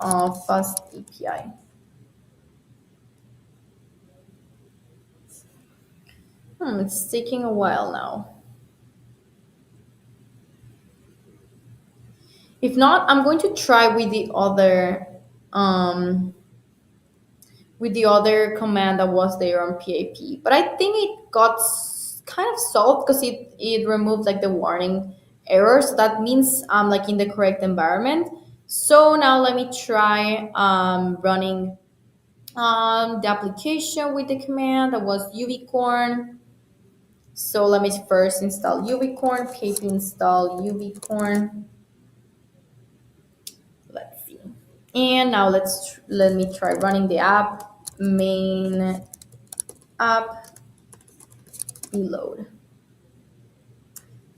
FastAPI. It's taking a while now. If not, I'm going to try um, with the other command that was there on PIP. But I think it got kind of solved because it removed like the warning error. So that means I'm like in the correct environment. So now let me try running the application with the command that was uvicorn. So let me first install uvicorn, pip install uvicorn. Let's see. And now let me try running the app. Main app reload.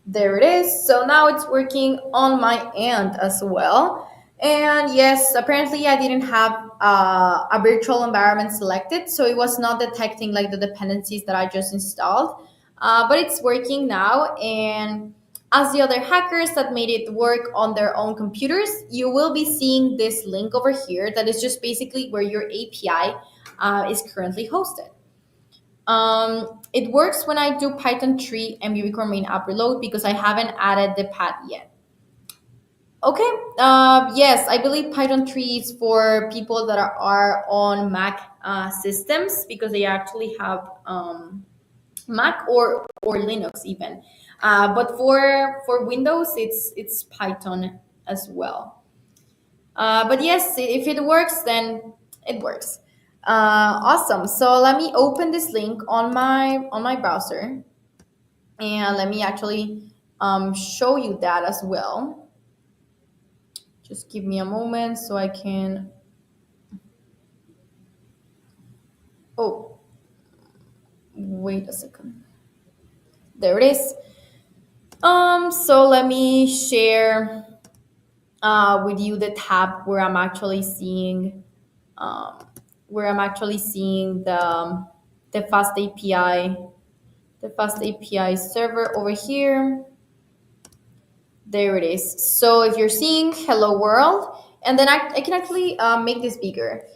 There it is. So now it's working on my end as well. And yes, apparently I didn't have a virtual environment selected, so it was not detecting like the dependencies that I just installed. But it's working now. And as the other hackers that made it work on their own computers, you will be seeing this link over here that is just basically where your API is currently hosted. It works when I do Python 3 and Uvicore main app reload because I haven't added the path yet. Okay. Yes, I believe Python 3 is for people that are on Mac systems because they actually have Mac or Linux even. But for Windows, it's Python as well. But yes, if it works, then it works. Awesome. So let me open this link on my browser, and let me actually show you that as well. Just give me a moment so I can. Oh, wait a second. There it is. So let me share with you the tab where I'm actually seeing the fast API the fast API server over here. There it is. So if you're seeing hello world, and then I can actually make this bigger.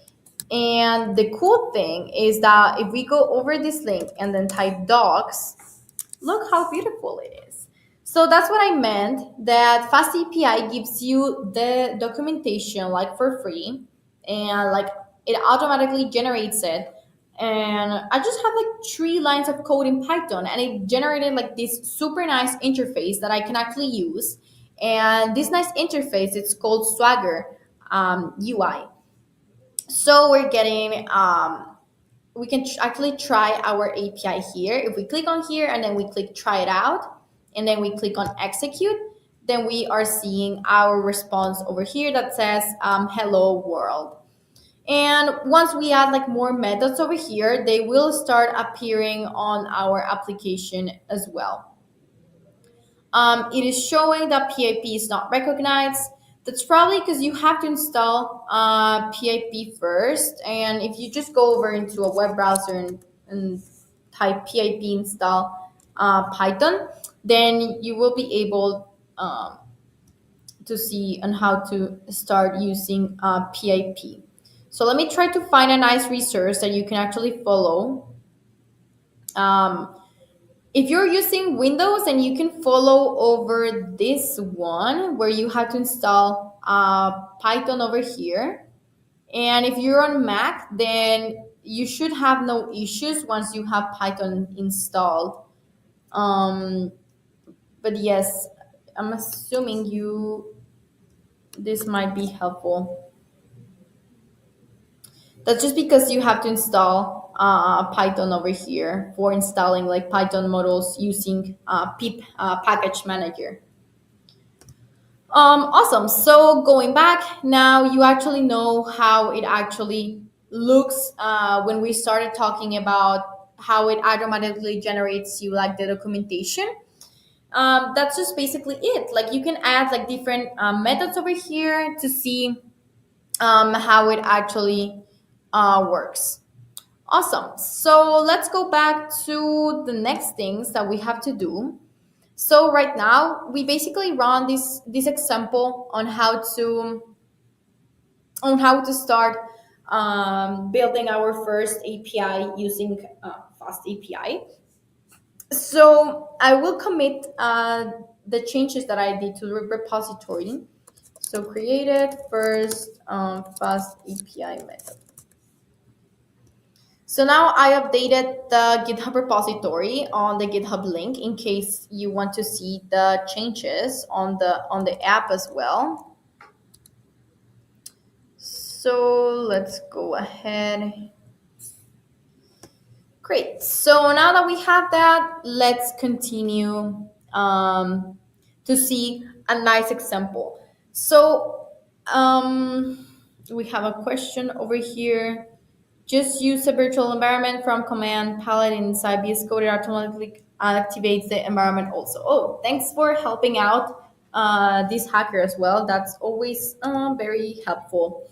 And the cool thing is that if we go over this link and then type docs, look how beautiful it is. So that's what I meant, that FastAPI gives you the documentation like for free, and like it automatically generates it. And I just have like 3 lines of code in Python, and it generated like this super nice interface that I can actually use. And this nice interface, it's called Swagger UI. So we can actually try our API here. If we click on here and then we click try it out, and then we click on execute, then we are seeing our response over here that says hello world. And once we add like more methods over here, they will start appearing on our application as well. It is showing that PIP is not recognized. That's probably because you have to install PIP first. And if you just go over into a web browser and type PIP install Python, then you will be able to see on how to start using PIP. So let me try to find a nice resource that you can actually follow. If you're using Windows, and you can follow over this one where you have to install Python over here. And if you're on Mac, then you should have no issues once you have Python installed. Um, but yes, I'm assuming this might be helpful. That's just because you have to install Python over here for installing like Python models using pip package manager. Awesome. So going back now, you actually know how it actually looks when we started talking about how it automatically generates you like the documentation. That's just basically it. Like you can add like different methods over here to see how it actually works. Awesome. So let's go back to the next things that we have to do. So right now we basically run this example on how to start building our first API using FastAPI. So I will commit the changes that I did to the repository. So created first FastAPI method. So now I updated the GitHub repository on the GitHub link in case you want to see the changes on the app as well. So let's go ahead. Great. So now that we have that, let's continue to see a nice example. So we have a question over here. Just use a virtual environment from command palette inside VS Code. It automatically activates the environment also. Oh, thanks for helping out this hacker as well. That's always very helpful.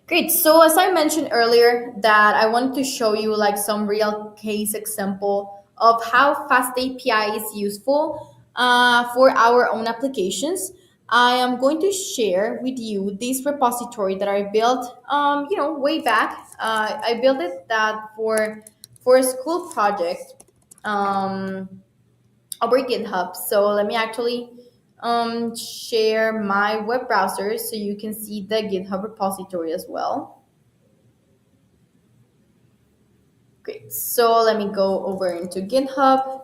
Great. So as I mentioned earlier, that I wanted to show you like some real case example of how Fast API is useful for our own applications. I am going to share with you this repository that I built, way back. I built it that for a school project. Over GitHub. So let me actually share my web browser so you can see the GitHub repository as well. Great. So let me go over into GitHub.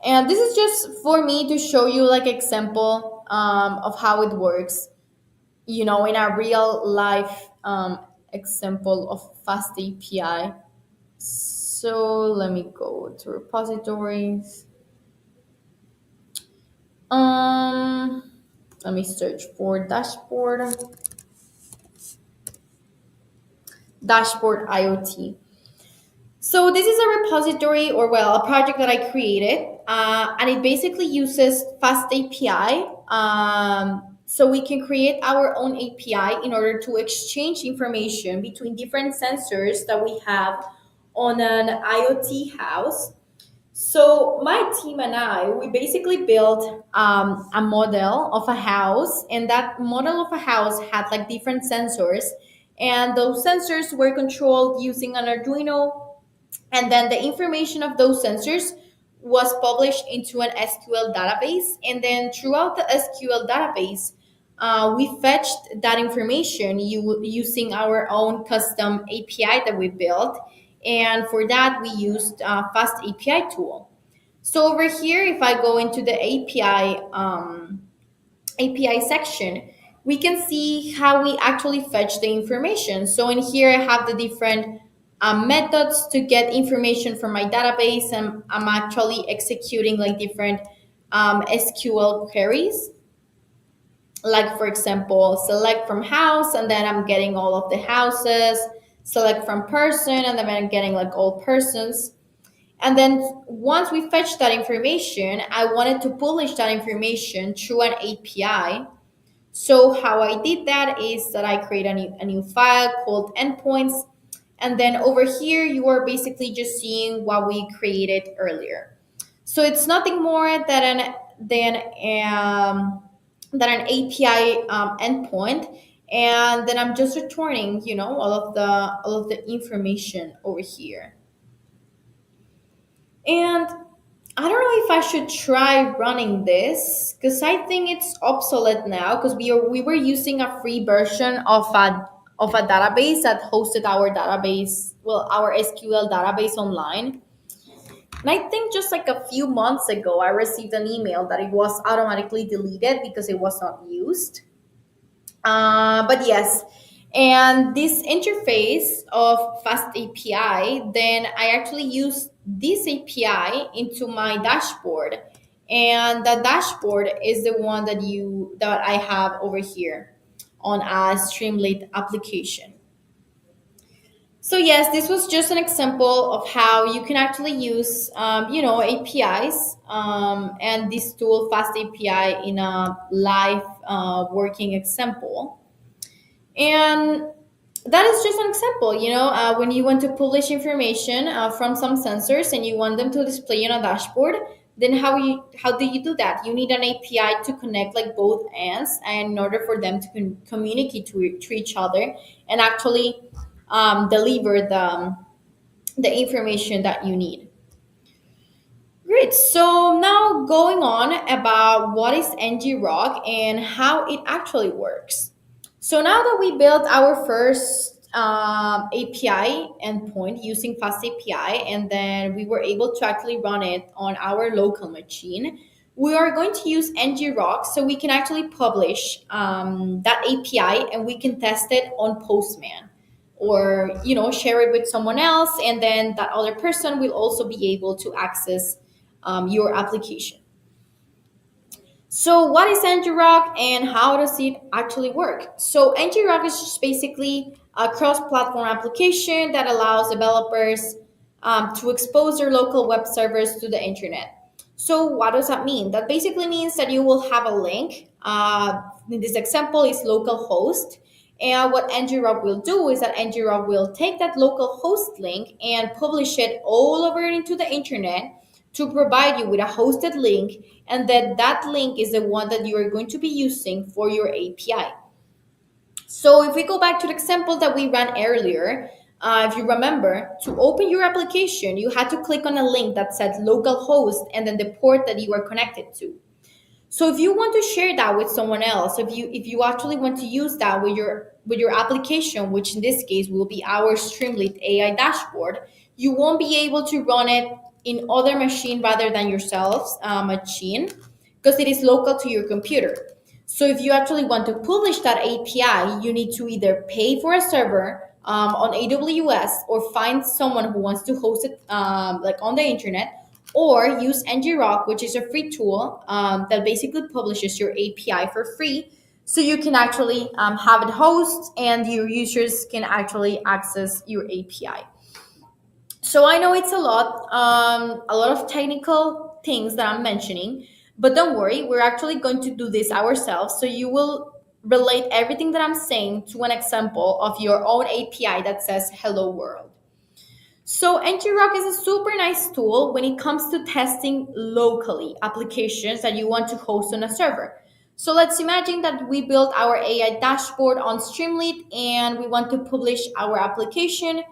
And this is just for me to show you like example of how it works, in a real life example of Fast API. So let me go to repositories. Um, Let me search for dashboard IoT. So this is a repository or well, a project that I created, and it basically uses Fast API. So we can create our own API in order to exchange information between different sensors that we have on an IoT house. So my team and I, we basically built a model of a house, and that model of a house had like different sensors, and those sensors were controlled using an Arduino, and then the information of those sensors was published into an SQL database, and then throughout the SQL database, we fetched that information using our own custom API that we built, and for that we used Fast API tool. So over here, if I go into the API section, we can see how we actually fetch the information. So in here, I have the different methods to get information from my database, and I'm actually executing like different SQL queries. Like for example, select from house, and then I'm getting all of the houses. Select from person, and then I'm getting like all persons. And then once we fetch that information, I wanted to publish that information through an API. So how I did that is that I create a new file called endpoints. And then over here, you are basically just seeing what we created earlier. So it's nothing more than an API endpoint. And then I'm just returning, all of the information over here. And I don't know if I should try running this because I think it's obsolete now because we were using a free version of a database that hosted our database, well, our SQL database online. And I think just like a few months ago, I received an email that it was automatically deleted because it was not used. But yes, and this interface of Fast API, then I actually use this API into my dashboard. And the dashboard is the one that I have over here on a Streamlit application. So yes, this was just an example of how you can actually use, APIs and this tool FastAPI in a live working example. And that is just an example, when you want to publish information from some sensors and you want them to display on a dashboard, then how do you do that? You need an API to connect like both ends, and in order for them to communicate to each other and actually deliver the information that you need. Great. So now going on about what is ngrok and how it actually works. So now that we built our first API endpoint using FastAPI, and then we were able to actually run it on our local machine, we are going to use ngrok so we can actually publish that API and we can test it on Postman, or share it with someone else, and then that other person will also be able to access your application. So what is ngrok and how does it actually work? So ngrok is just basically a cross-platform application that allows developers to expose their local web servers to the internet. So what does that mean? That basically means that you will have a link. In this example is localhost. And what ngrok will do is that ngrok will take that localhost link and publish it all over into the internet to provide you with a hosted link, and that link is the one that you are going to be using for your API. So if we go back to the example that we ran earlier, if you remember, to open your application, you had to click on a link that said localhost and then the port that you are connected to. So if you want to share that with someone else, if you actually want to use that with your application, which in this case will be our Streamlit AI dashboard, you won't be able to run it in other machine rather than yourself's machine, because it is local to your computer. So if you actually want to publish that API, you need to either pay for a server on AWS, or find someone who wants to host it like on the internet, or use ngrok, which is a free tool that basically publishes your API for free, so you can actually have it host and your users can actually access your API. So I know it's a lot of technical things that I'm mentioning, but don't worry, we're actually going to do this ourselves. So you will relate everything that I'm saying to an example of your own API that says "Hello World." So ngrok is a super nice tool when it comes to testing locally applications that you want to host on a server. So let's imagine that we built our AI dashboard on Streamlit and we want to publish our application.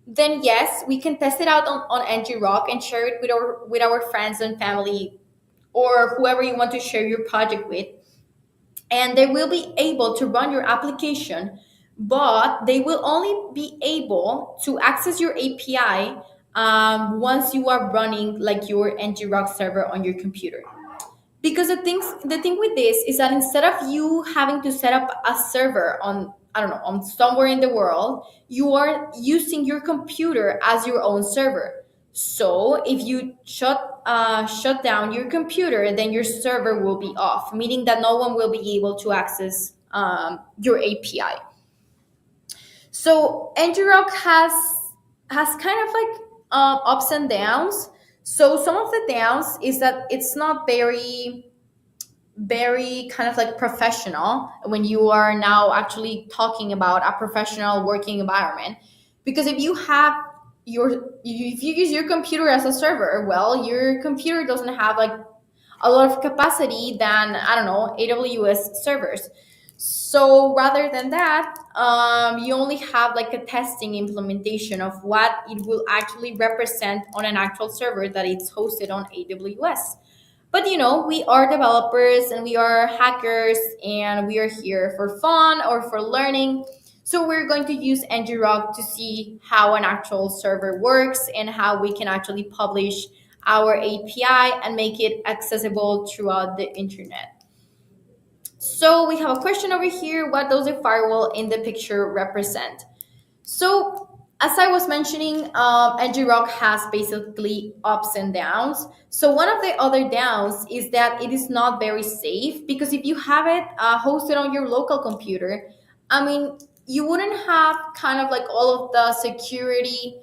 Then yes, we can test it out on ngrok and share it with our friends and family, or whoever you want to share your project with, and they will be able to run your application, but they will only be able to access your API once you are running like your ngrok server on your computer. Because the thing with this is that instead of you having to set up a server on, I don't know, on somewhere in the world, you are using your computer as your own server. So if you shut down your computer, then your server will be off, meaning that no one will be able to access your API. So ngrok has kind of like ups and downs. So some of the downs is that it's not very kind of like professional when you are now actually talking about a professional working environment, because if you use your computer as a server, well, your computer doesn't have like a lot of capacity than, I don't know, AWS servers. So rather than that, you only have like a testing implementation of what it will actually represent on an actual server that it's hosted on AWS. But we are developers and we are hackers and we are here for fun or for learning. So we're going to use ngrok to see how an actual server works and how we can actually publish our API and make it accessible throughout the internet. So we have a question over here. What does the firewall in the picture represent? So As I was mentioning, ngrok has basically ups and downs. So one of the other downs is that it is not very safe, because if you have it hosted on your local computer, I mean, you wouldn't have kind of like all of the security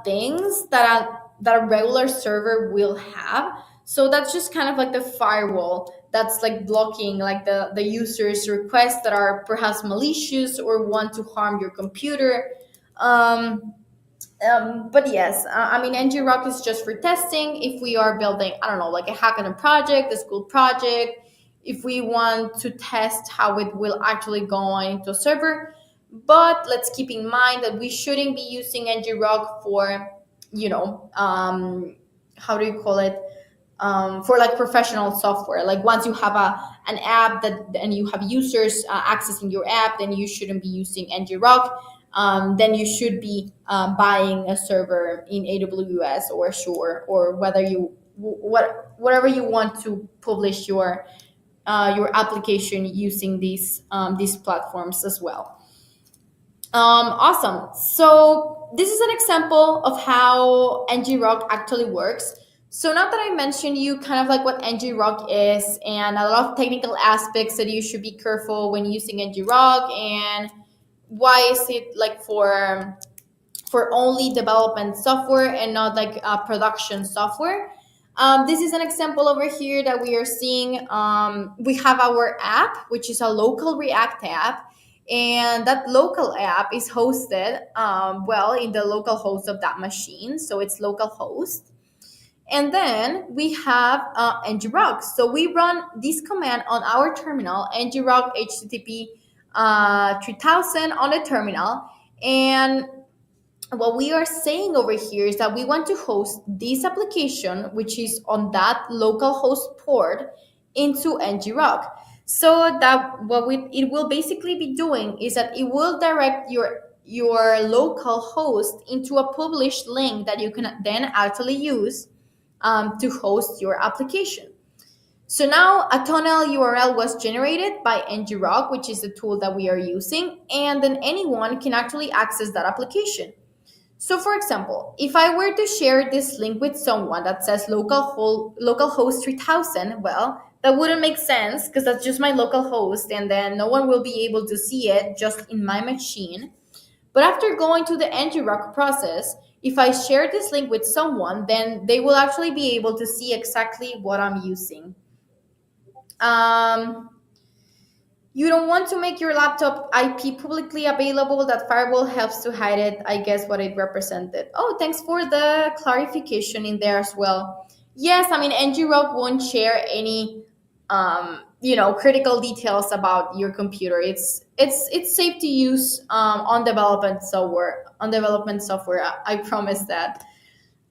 things that a regular server will have. So that's just kind of like the firewall that's like blocking like the user's requests that are perhaps malicious or want to harm your computer. um, but yes, I mean, ngrok is just for testing. If we are building, I don't know, like a hackathon project, a school project, if we want to test how it will actually go into a server. But let's keep in mind that we shouldn't be using ngrok for, you know, how do you call it? For like professional software. Like once you have an app that and you have users accessing your app, then you shouldn't be using ngrok. Then you should be buying a server in AWS or Azure, or whether you whatever you want to publish your application using these platforms as well. Awesome. So this is an example of how ngrok actually works. So now that I mentioned you kind of like what ngrok is and a lot of technical aspects that you should be careful when using ngrok, and why is it like for only development software and not like production software. This is an example over here that we are seeing. We have our app, which is a local React app, and that local app is hosted well in the local host of that machine. So it's local host. And then we have ngrok. So we run this command on our terminal, ngrok http 3000 on the terminal. And what we are saying over here is that we want to host this application, which is on that local host port, into ngrok. So that it will basically be doing is that it will direct your local host into a published link that you can then actually use to host your application. So now a tunnel URL was generated by ngrok, which is the tool that we are using, and then anyone can actually access that application. So for example, if I were to share this link with someone that says localhost 3000, well, that wouldn't make sense because that's just my local host, and then no one will be able to see it just in my machine. But after going to the ngrok process, if I share this link with someone, then they will actually be able to see exactly what I'm using. Um, You don't want to make your laptop IP publicly available. That firewall helps to hide it. I guess what it represented. Oh, thanks for the clarification in there as well. Yes, I mean, ngrok won't share any, critical details about your computer. It's safe to use on development software. I promise that.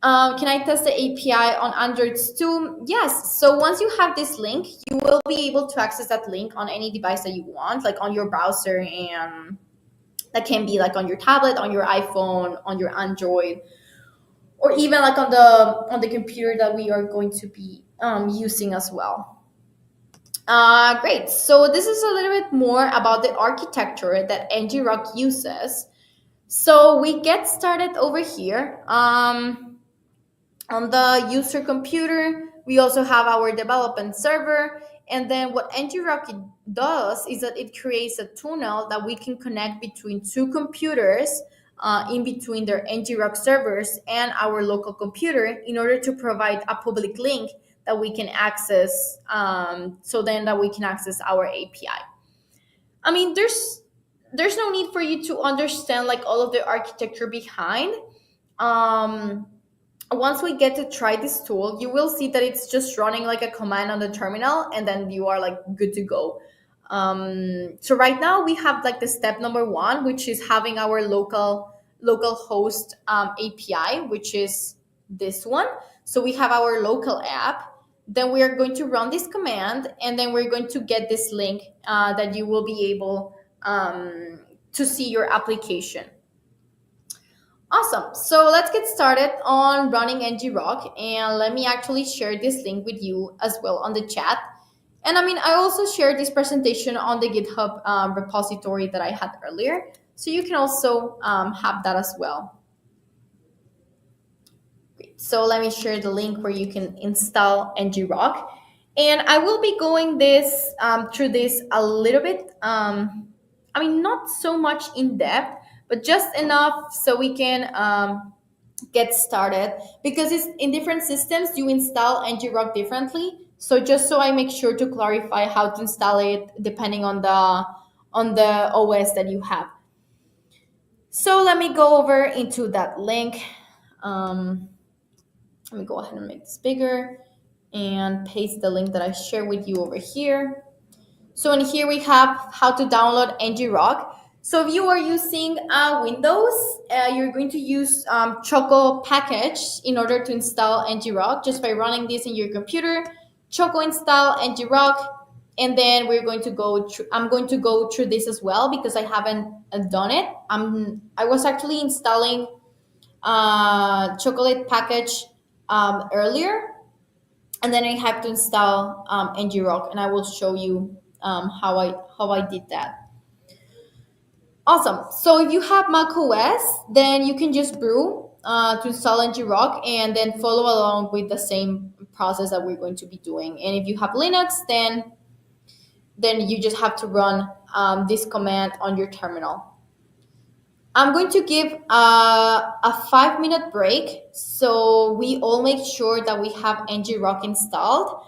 Can I test the API on Androids too? Yes. So once you have this link, you will be able to access that link on any device that you want, like on your browser, and that can be like on your tablet, on your iPhone, on your Android, or even like on the computer that we are going to be using as well. Great. So this is a little bit more about the architecture that ngrok uses. So we get started over here. On the user computer, we also have our development server. And then what ngrok does is that it creates a tunnel that we can connect between two computers in between their ngrok servers and our local computer in order to provide a public link that we can access, so then that we can access our API. I mean, there's no need for you to understand like all of the architecture behind. Um, Once we get to try this tool, you will see that it's just running like a command on the terminal, and then you are like good to go. So right now we have like the step number one, which is having our local host API, which is this one. So we have our local app. Then we are going to run this command, and then we're going to get this link that you will be able to see your application. Awesome. So let's get started on running ngrok, and let me actually share this link with you as well on the chat. And I mean, I also shared this presentation on the GitHub repository that I had earlier. So you can also have that as well. So let me share the link where you can install ngrok. And I will be going this through this a little bit. I mean, not so much in depth, but just enough so we can get started, because it's in different systems you install ngrok differently. So just so I make sure to clarify how to install it depending on the OS that you have. So let me go over into that link. Um, Let me go ahead and make this bigger and paste the link that I share with you over here. So in here we have how to download ngrok. So if you are using Windows, you're going to use Choco package in order to install ngrok just by running this in your computer. Choco install ngrok, and then we're going to go. I'm going to go through this as well because I haven't done it. I was actually installing chocolate package earlier, and then I have to install ngrok, and I will show you how I did that. Awesome. So if you have Mac OS, then you can just brew to install ngrok and then follow along with the same process that we're going to be doing. And if you have Linux, then you just have to run this command on your terminal. I'm going to give a 5-minute break so we all make sure that we have ngrok installed.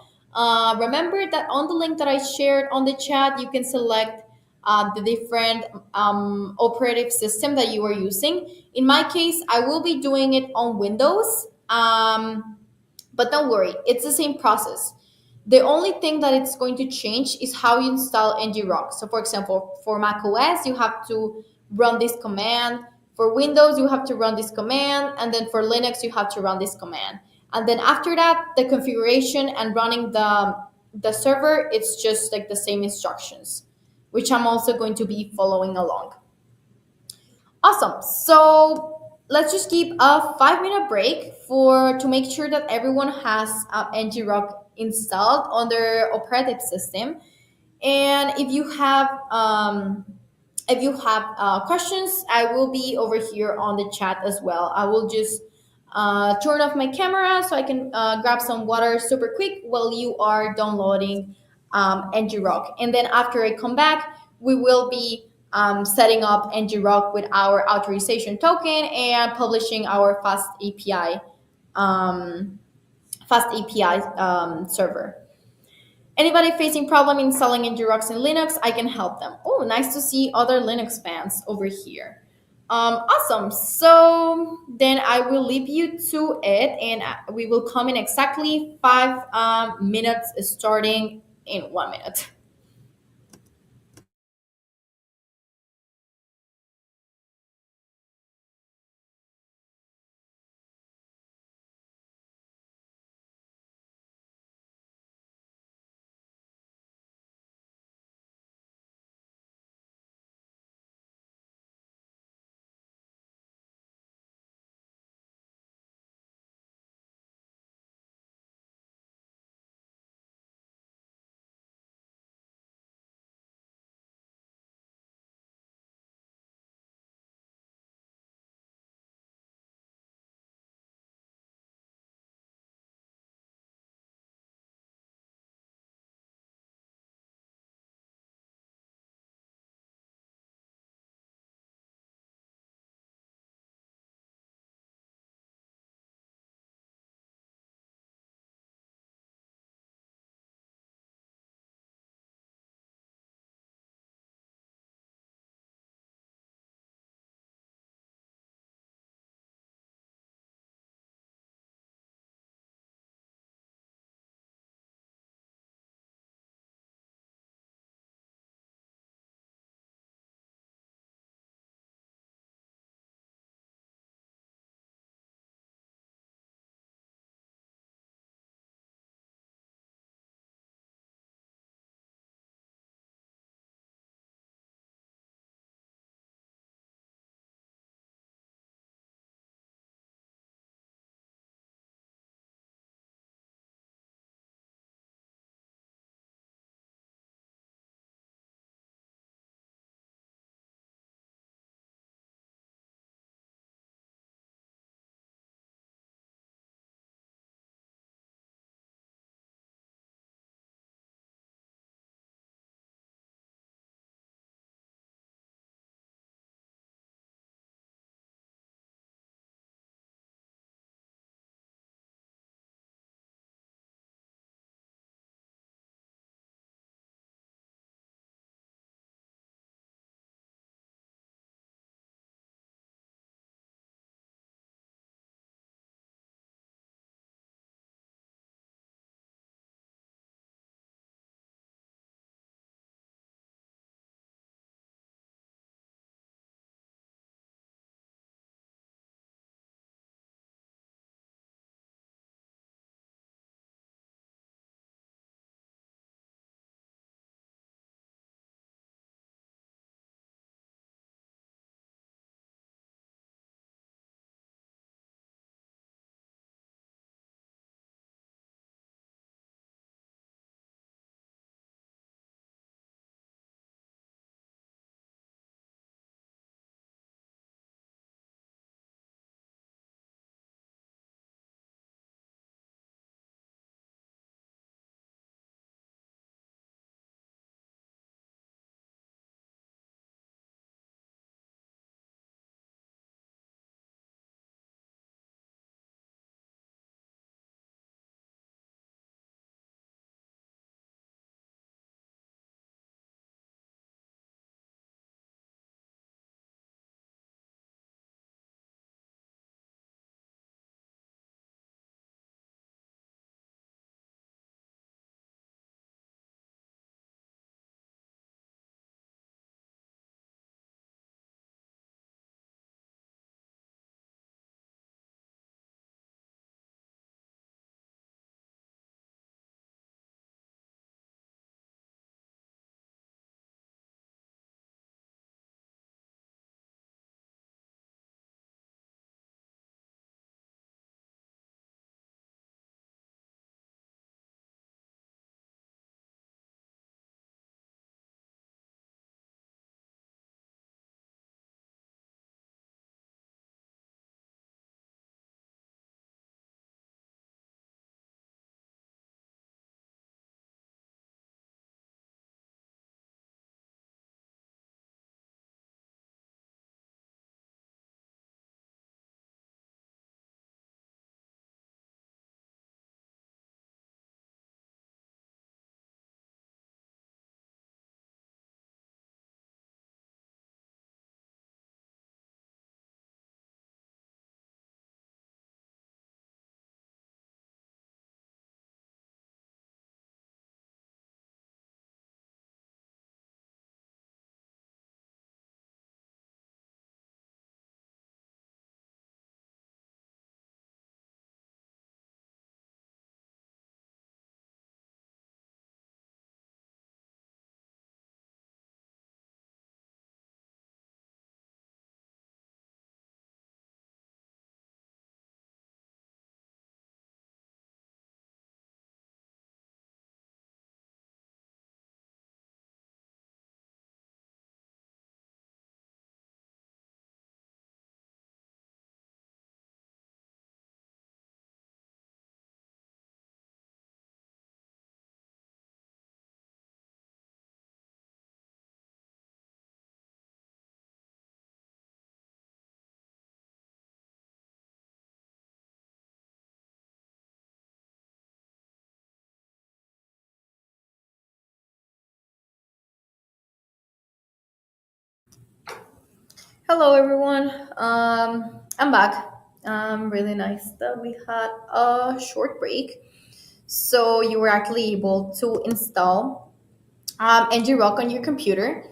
Remember that on the link that I shared on the chat, you can select the different operative system that you are using. In my case, I will be doing it on Windows. But don't worry, it's the same process. The only thing that it's going to change is how you install ngrok. So for example, for Mac OS, you have to run this command. For Windows, you have to run this command. And then for Linux, you have to run this command. And then after that, the configuration and running the server, it's just like the same instructions, which I'm also going to be following along. Awesome. So let's just keep a 5-minute break for to make sure that everyone has ngrok installed on their operative system. And if you have questions, I will be over here on the chat as well. I will just turn off my camera so I can grab some water super quick while you are downloading ngrok. And then after I come back, we will be setting up ngrok with our authorization token and publishing our um, FastAPI server. Anybody facing problem installing ngroks in Linux, I can help them. Oh, nice to see other Linux fans over here. Awesome. So then I will leave you to it, and we will come in exactly 5 minutes, starting in 1 minute. Hello, everyone. I'm back. Really nice that we had a short break. So you were actually able to install ngrok on your computer.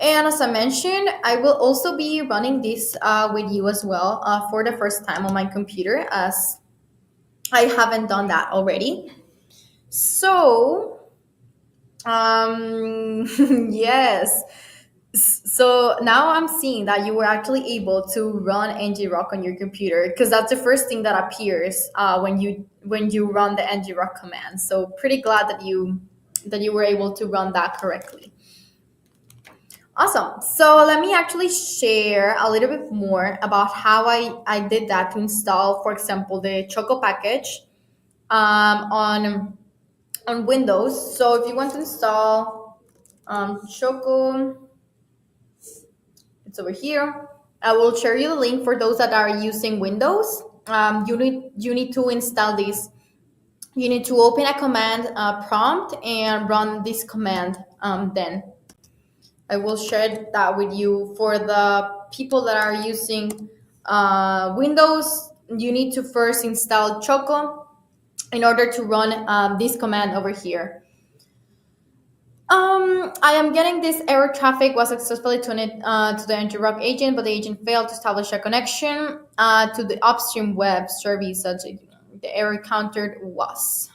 And as I mentioned, I will also be running this with you as well for the first time on my computer, as I haven't done that already. So, yes. So now I'm seeing that you were actually able to run ngrok on your computer because that's the first thing that appears when you run the ngrok command. So pretty glad that you were able to run that correctly. Awesome. So let me actually share a little bit more about how I did that to install, for example, the Choco package on Windows. So if you want to install Choco, it's over here. I will share you the link for those that are using Windows. You need to install this. You need to open a command prompt and run this command. Then I will share that with you. For the people that are using Windows, you need to first install Choco in order to run this command over here. I am getting this error traffic was successfully tuned to the ngrok agent, but the agent failed to establish a connection to the upstream web service. Such the error countered was.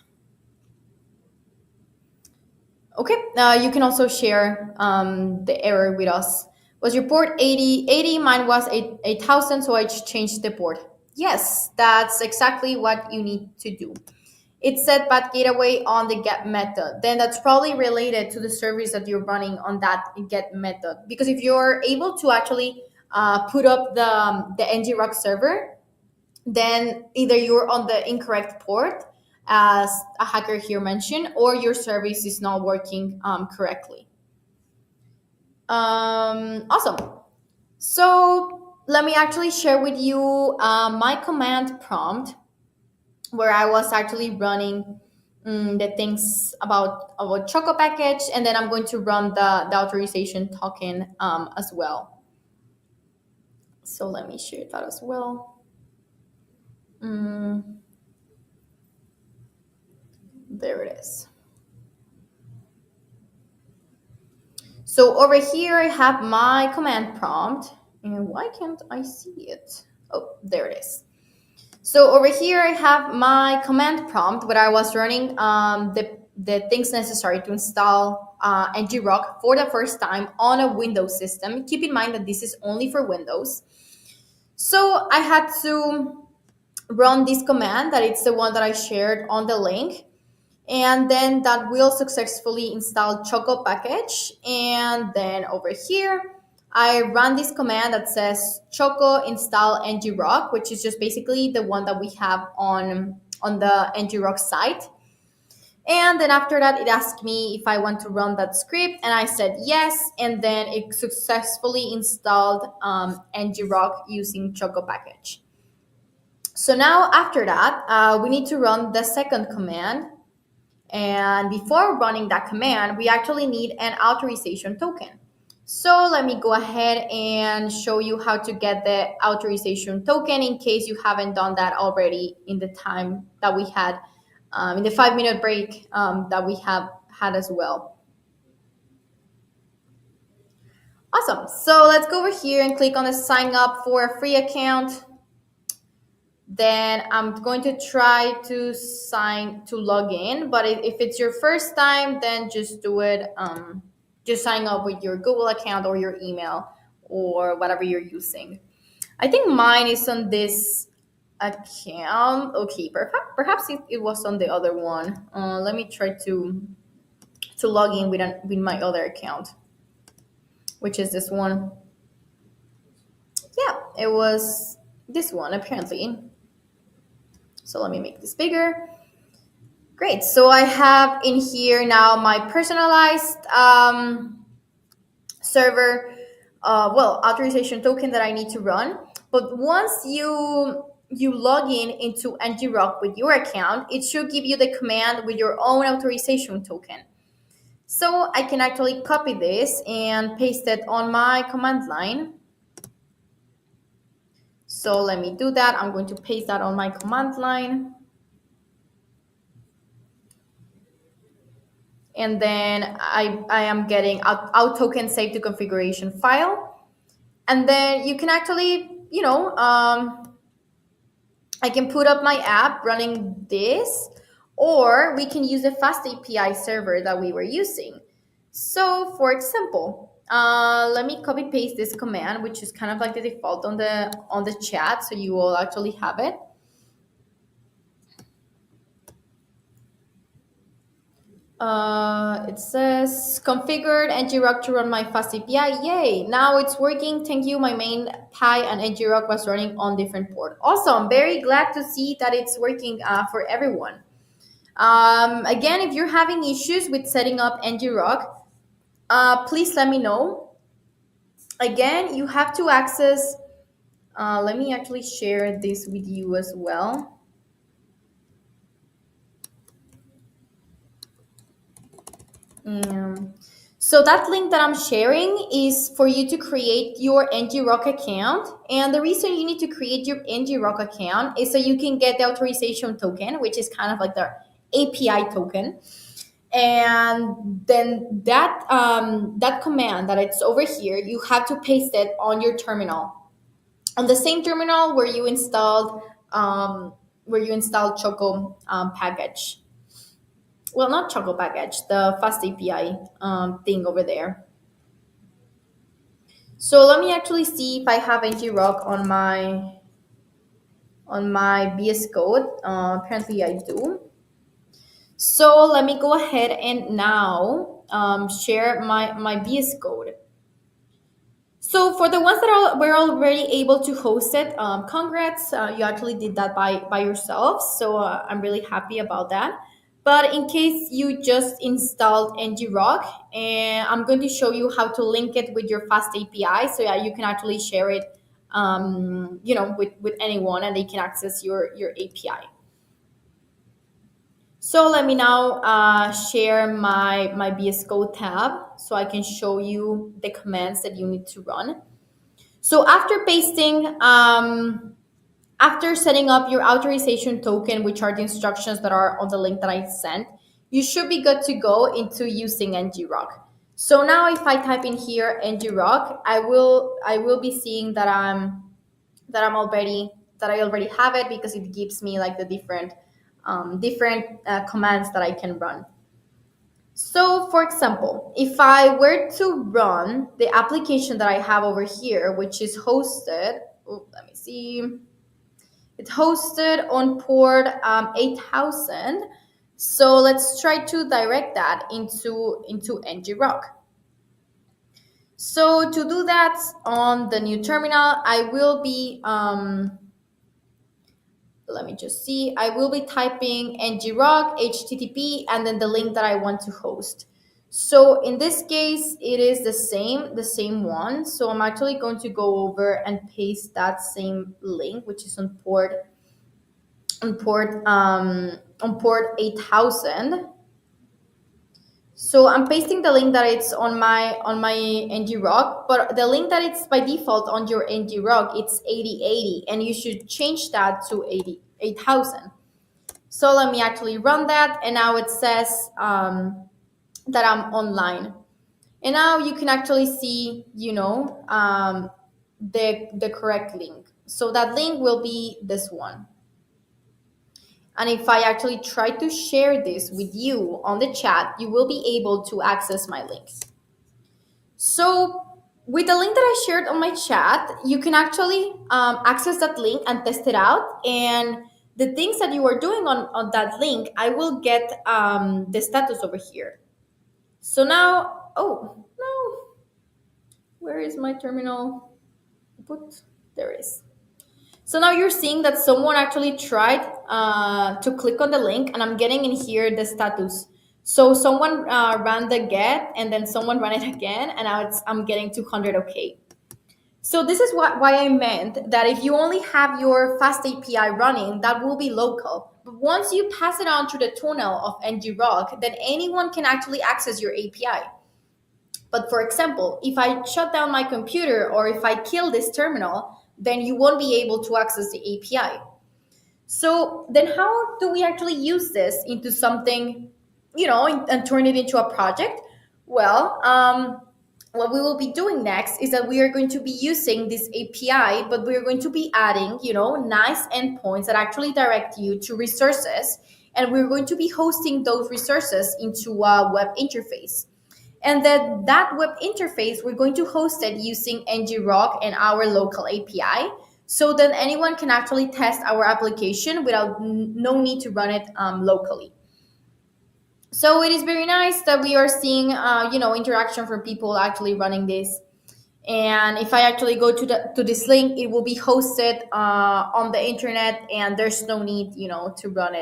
Okay, you can also share the error with us. Was your port 8080? Mine was 8000, so I just changed the port. Yes, that's exactly what you need to do. It said bad gateway on the get method. Then that's probably related to the service that you're running on that get method. Because if you're able to actually put up the ngrok server, then either you're on the incorrect port, as a hacker here mentioned, or your service is not working correctly. Awesome. So let me actually share with you my command prompt where I was actually running the things about Choco package, and then I'm going to run the authorization token as well. So let me share that as well. Mm, there it is. So over here I have my command prompt, and why can't I see it? Oh, there it is. So over here I have my command prompt where I was running the things necessary to install ngrok for the first time on a Windows system. Keep in mind that this is only for Windows. So I had to run this command, that it's the one that I shared on the link, and then that will successfully install Choco package. And then over here I run this command that says Choco install ngrok, which is just basically the one that we have on the ngrok site. And then after that, it asked me if I want to run that script, and I said yes. And then it successfully installed ngrok using Choco package. So now after that, we need to run the second command. And before running that command, we actually need an authorization token. So let me go ahead and show you how to get the authorization token in case you haven't done that already in the time that we had, in the 5-minute break that we have had as well. Awesome. So let's go over here and click on the sign up for a free account. Then I'm going to try to log in. But if it's your first time, then just do it. Just sign up with your Google account or your email or whatever you're using. I think mine is on this account. Okay, perhaps it was on the other one. Let me try to log in with my other account, which is this one. Yeah, it was this one apparently. So let me make this bigger. Great. So I have in here now my personalized server, authorization token that I need to run. But once you log in into ngrok with your account, it should give you the command with your own authorization token. So I can actually copy this and paste it on my command line. So let me do that. I'm going to paste that on my command line. And then I am getting out token save to configuration file. And then you can actually, I can put up my app running this, or we can use the FastAPI server that we were using. So for example, let me copy paste this command, which is kind of like the default on the chat, so you will actually have it. It says configured ngrok to run my FastAPI. Yay! Now it's working. Thank you. My main Pi and ngrok was running on different port. Awesome. Very glad to see that it's working for everyone. Again, if you're having issues with setting up ngrok, please let me know. Again, you have to access. Let me actually share this with you as well. So that link that I'm sharing is for you to create your ngrok account. And the reason you need to create your ngrok account is so you can get the authorization token, which is kind of like the API token. And then that command that it's over here, you have to paste it on your terminal, on the same terminal where you installed Choco package. Well, not Choco package, the FastAPI thing over there. So let me actually see if I have ngrok on my VS Code. Apparently I do. So let me go ahead and now share my VS Code. So for the ones that were already able to host it, congrats, you actually did that by yourself. So I'm really happy about that. But in case you just installed ngrok, and I'm going to show you how to link it with your FastAPI, so yeah, you can actually share it, with anyone, and they can access your API. So let me now share my VS Code tab so I can show you the commands that you need to run. So after pasting, after setting up your authorization token, which are the instructions that are on the link that I sent, you should be good to go into using ngrok. So now if I type in here ngrok, I will be seeing that I already have it, because it gives me like the different commands that I can run. So for example, if I were to run the application that I have over here, which is hosted, let me see, it's hosted on port 8000. So let's try to direct that into ngrok. So to do that on the new terminal, I will be let me just see. I will be typing ngrok http and then the link that I want to host. So in this case, it is the same one. So I'm actually going to go over and paste that same link, which is on port 8000. So I'm pasting the link that it's on my ngrok, but the link that it's by default on your ngrok, it's 8080, and you should change that to 8000. So let me actually run that, and now it says that I'm online. And now you can actually see, the correct link. So that link will be this one. And if I actually try to share this with you on the chat, you will be able to access my links. So with the link that I shared on my chat, you can actually access that link and test it out. And the things that you are doing on that link, I will get the status over here. So now, oh, no. Where is my terminal? There it is. So now you're seeing that someone actually tried to click on the link, and I'm getting in here the status. So someone ran the get, and then someone ran it again, and now I'm getting 200 OK. So this is why I meant that if you only have your FastAPI running, that will be local. But once you pass it on to the tunnel of ngrok, then anyone can actually access your API. But for example, if I shut down my computer or if I kill this terminal, then you won't be able to access the API. So then how do we actually use this into something, and turn it into a project? Well, what we will be doing next is that we are going to be using this API, but we are going to be adding, nice endpoints that actually direct you to resources. And we're going to be hosting those resources into a web interface. And then that web interface, we're going to host it using ngrok and our local API, so that anyone can actually test our application without no need to run it locally. So it is very nice that we are seeing, interaction from people actually running this. And if I actually go to this link, it will be hosted on the internet, and there's no need, to run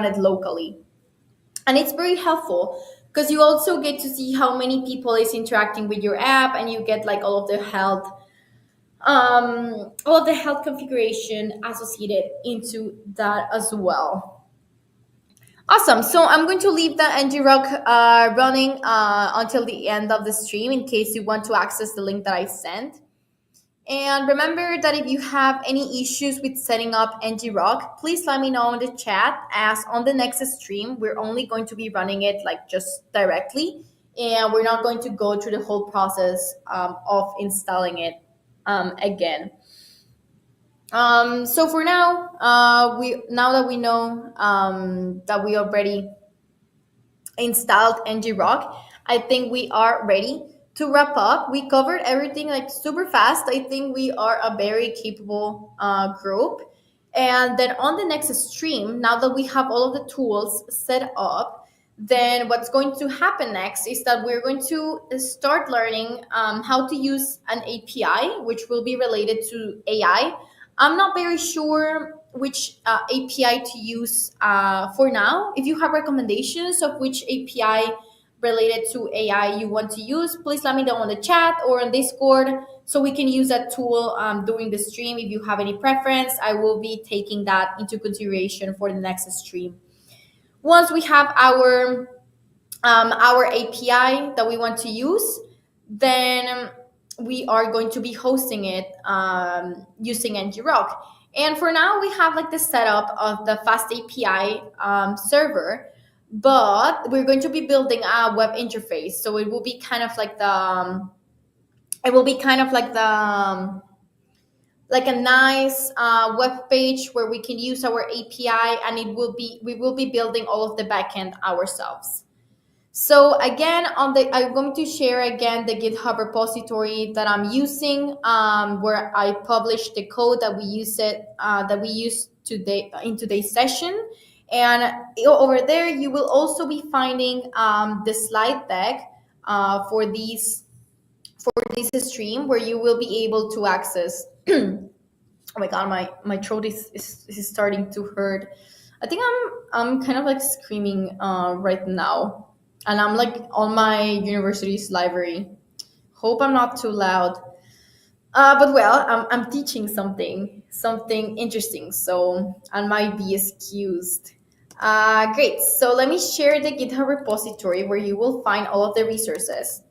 it locally. And it's very helpful because you also get to see how many people is interacting with your app, and you get like all of the health configuration associated into that as well. Awesome. So I'm going to leave the ngrok running until the end of the stream in case you want to access the link that I sent. And remember that if you have any issues with setting up ngrok, please let me know in the chat, as on the next stream, we're only going to be running it like just directly, and we're not going to go through the whole process of installing it again. So for now, now that we know that we already installed ngrok, I think we are ready to wrap up. We covered everything like super fast. I think we are a very capable group. And then on the next stream, now that we have all of the tools set up, then what's going to happen next is that we're going to start learning how to use an API, which will be related to AI. I'm not very sure which API to use for now. If you have recommendations of which API related to AI you want to use, please let me know on the chat or on Discord so we can use that tool during the stream. If you have any preference, I will be taking that into consideration for the next stream. Once we have our API that we want to use, then we are going to be hosting it using ngrok. And for now, we have like the setup of the FastAPI server, but we're going to be building a web interface. So it will be kind of like like a nice web page where we can use our API, and we will be building all of the backend ourselves. So again, I'm going to share again the GitHub repository that I'm using, where I published the code that we use today in today's session. And over there, you will also be finding the slide deck for this stream, where you will be able to access. Oh my god, my throat is starting to hurt. I think I'm kind of like screaming right now, and I'm like on my university's library. Hope I'm not too loud. But well, I'm teaching something interesting, so I might be excused. Great. So let me share the GitHub repository where you will find all of the resources.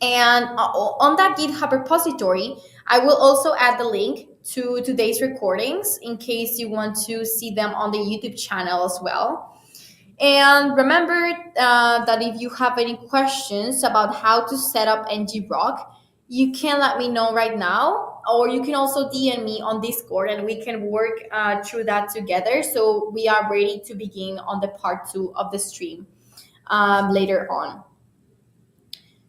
And on that GitHub repository, I will also add the link to today's recordings in case you want to see them on the YouTube channel as well. And remember that if you have any questions about how to set up ngrok, you can let me know right now, or you can also DM me on Discord, and we can work through that together. So we are ready to begin on the part 2 of the stream later on.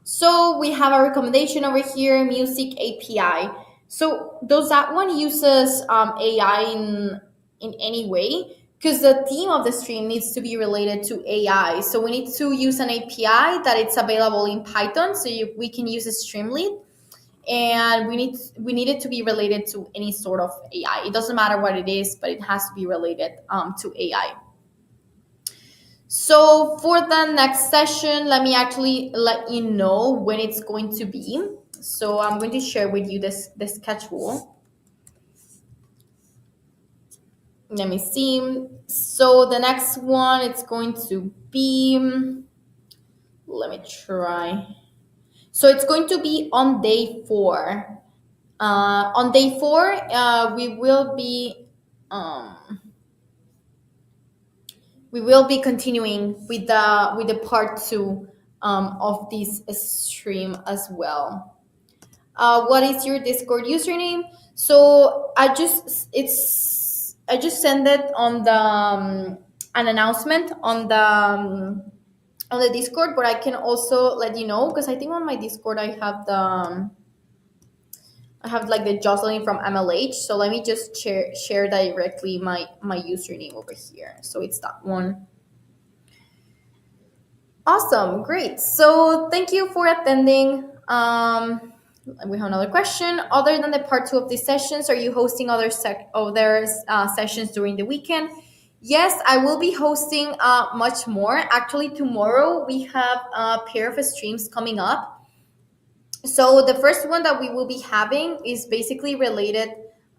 So we have a recommendation over here, music API. So does that one uses AI in any way? Because the theme of the stream needs to be related to AI. So we need to use an API that it's available in Python, so we can use a Streamlit. And we need it to be related to any sort of AI. It doesn't matter what it is, but it has to be related to AI. So for the next session, let me actually let you know when it's going to be. So I'm going to share with you the schedule. Let me see. So the next one, it's going to be, let me try. So it's going to be on day 4. On day four, um, we will be continuing with the part two of this stream as well. What is your Discord username? So I just sent it on the an announcement on the Discord, but I can also let you know because I think on my Discord I have like the Jocelyn from MLH. So let me just share directly my username over here. So it's that one. Awesome, great. So thank you for attending. We have another question. Other than the part two of these sessions, are you hosting other sessions during the weekend? Yes, I will be hosting much more. Actually, tomorrow we have a pair of streams coming up. So the first one that we will be having is basically related.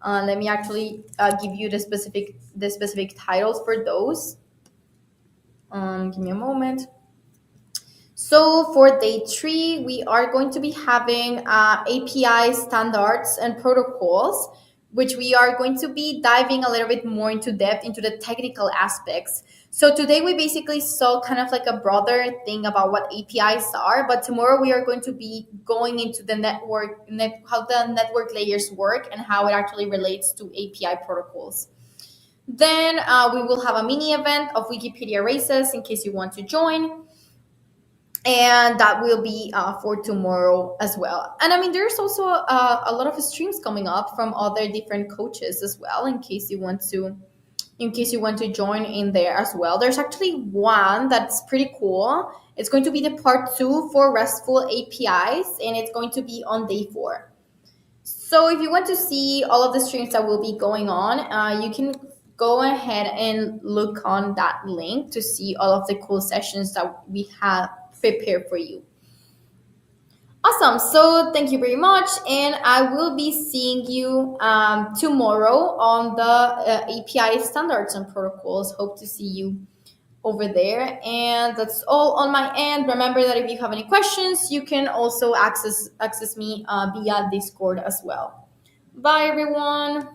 Let me actually give you the specific titles for those. Give me a moment. So for day three, we are going to be having API standards and protocols, which we are going to be diving a little bit more into depth into the technical aspects. So today we basically saw kind of like a broader thing about what APIs are, but tomorrow we are going to be going into the how the network layers work and how it actually relates to API protocols. Then we will have a mini event of Wikipedia races in case you want to join, and that will be for tomorrow as well. And I mean, there's also a lot of streams coming up from other different coaches as well, in case you want to join in there as well. There's actually one that's pretty cool. It's going to be the part two for RESTful APIs, and it's going to be on day four. So if you want to see all of the streams that will be going on, you can go ahead and look on that link to see all of the cool sessions that we have prepared for you. Awesome. So thank you very much. And I will be seeing you tomorrow on the API standards and protocols. Hope to see you over there. And that's all on my end. Remember that if you have any questions, you can also access me via Discord as well. Bye, everyone.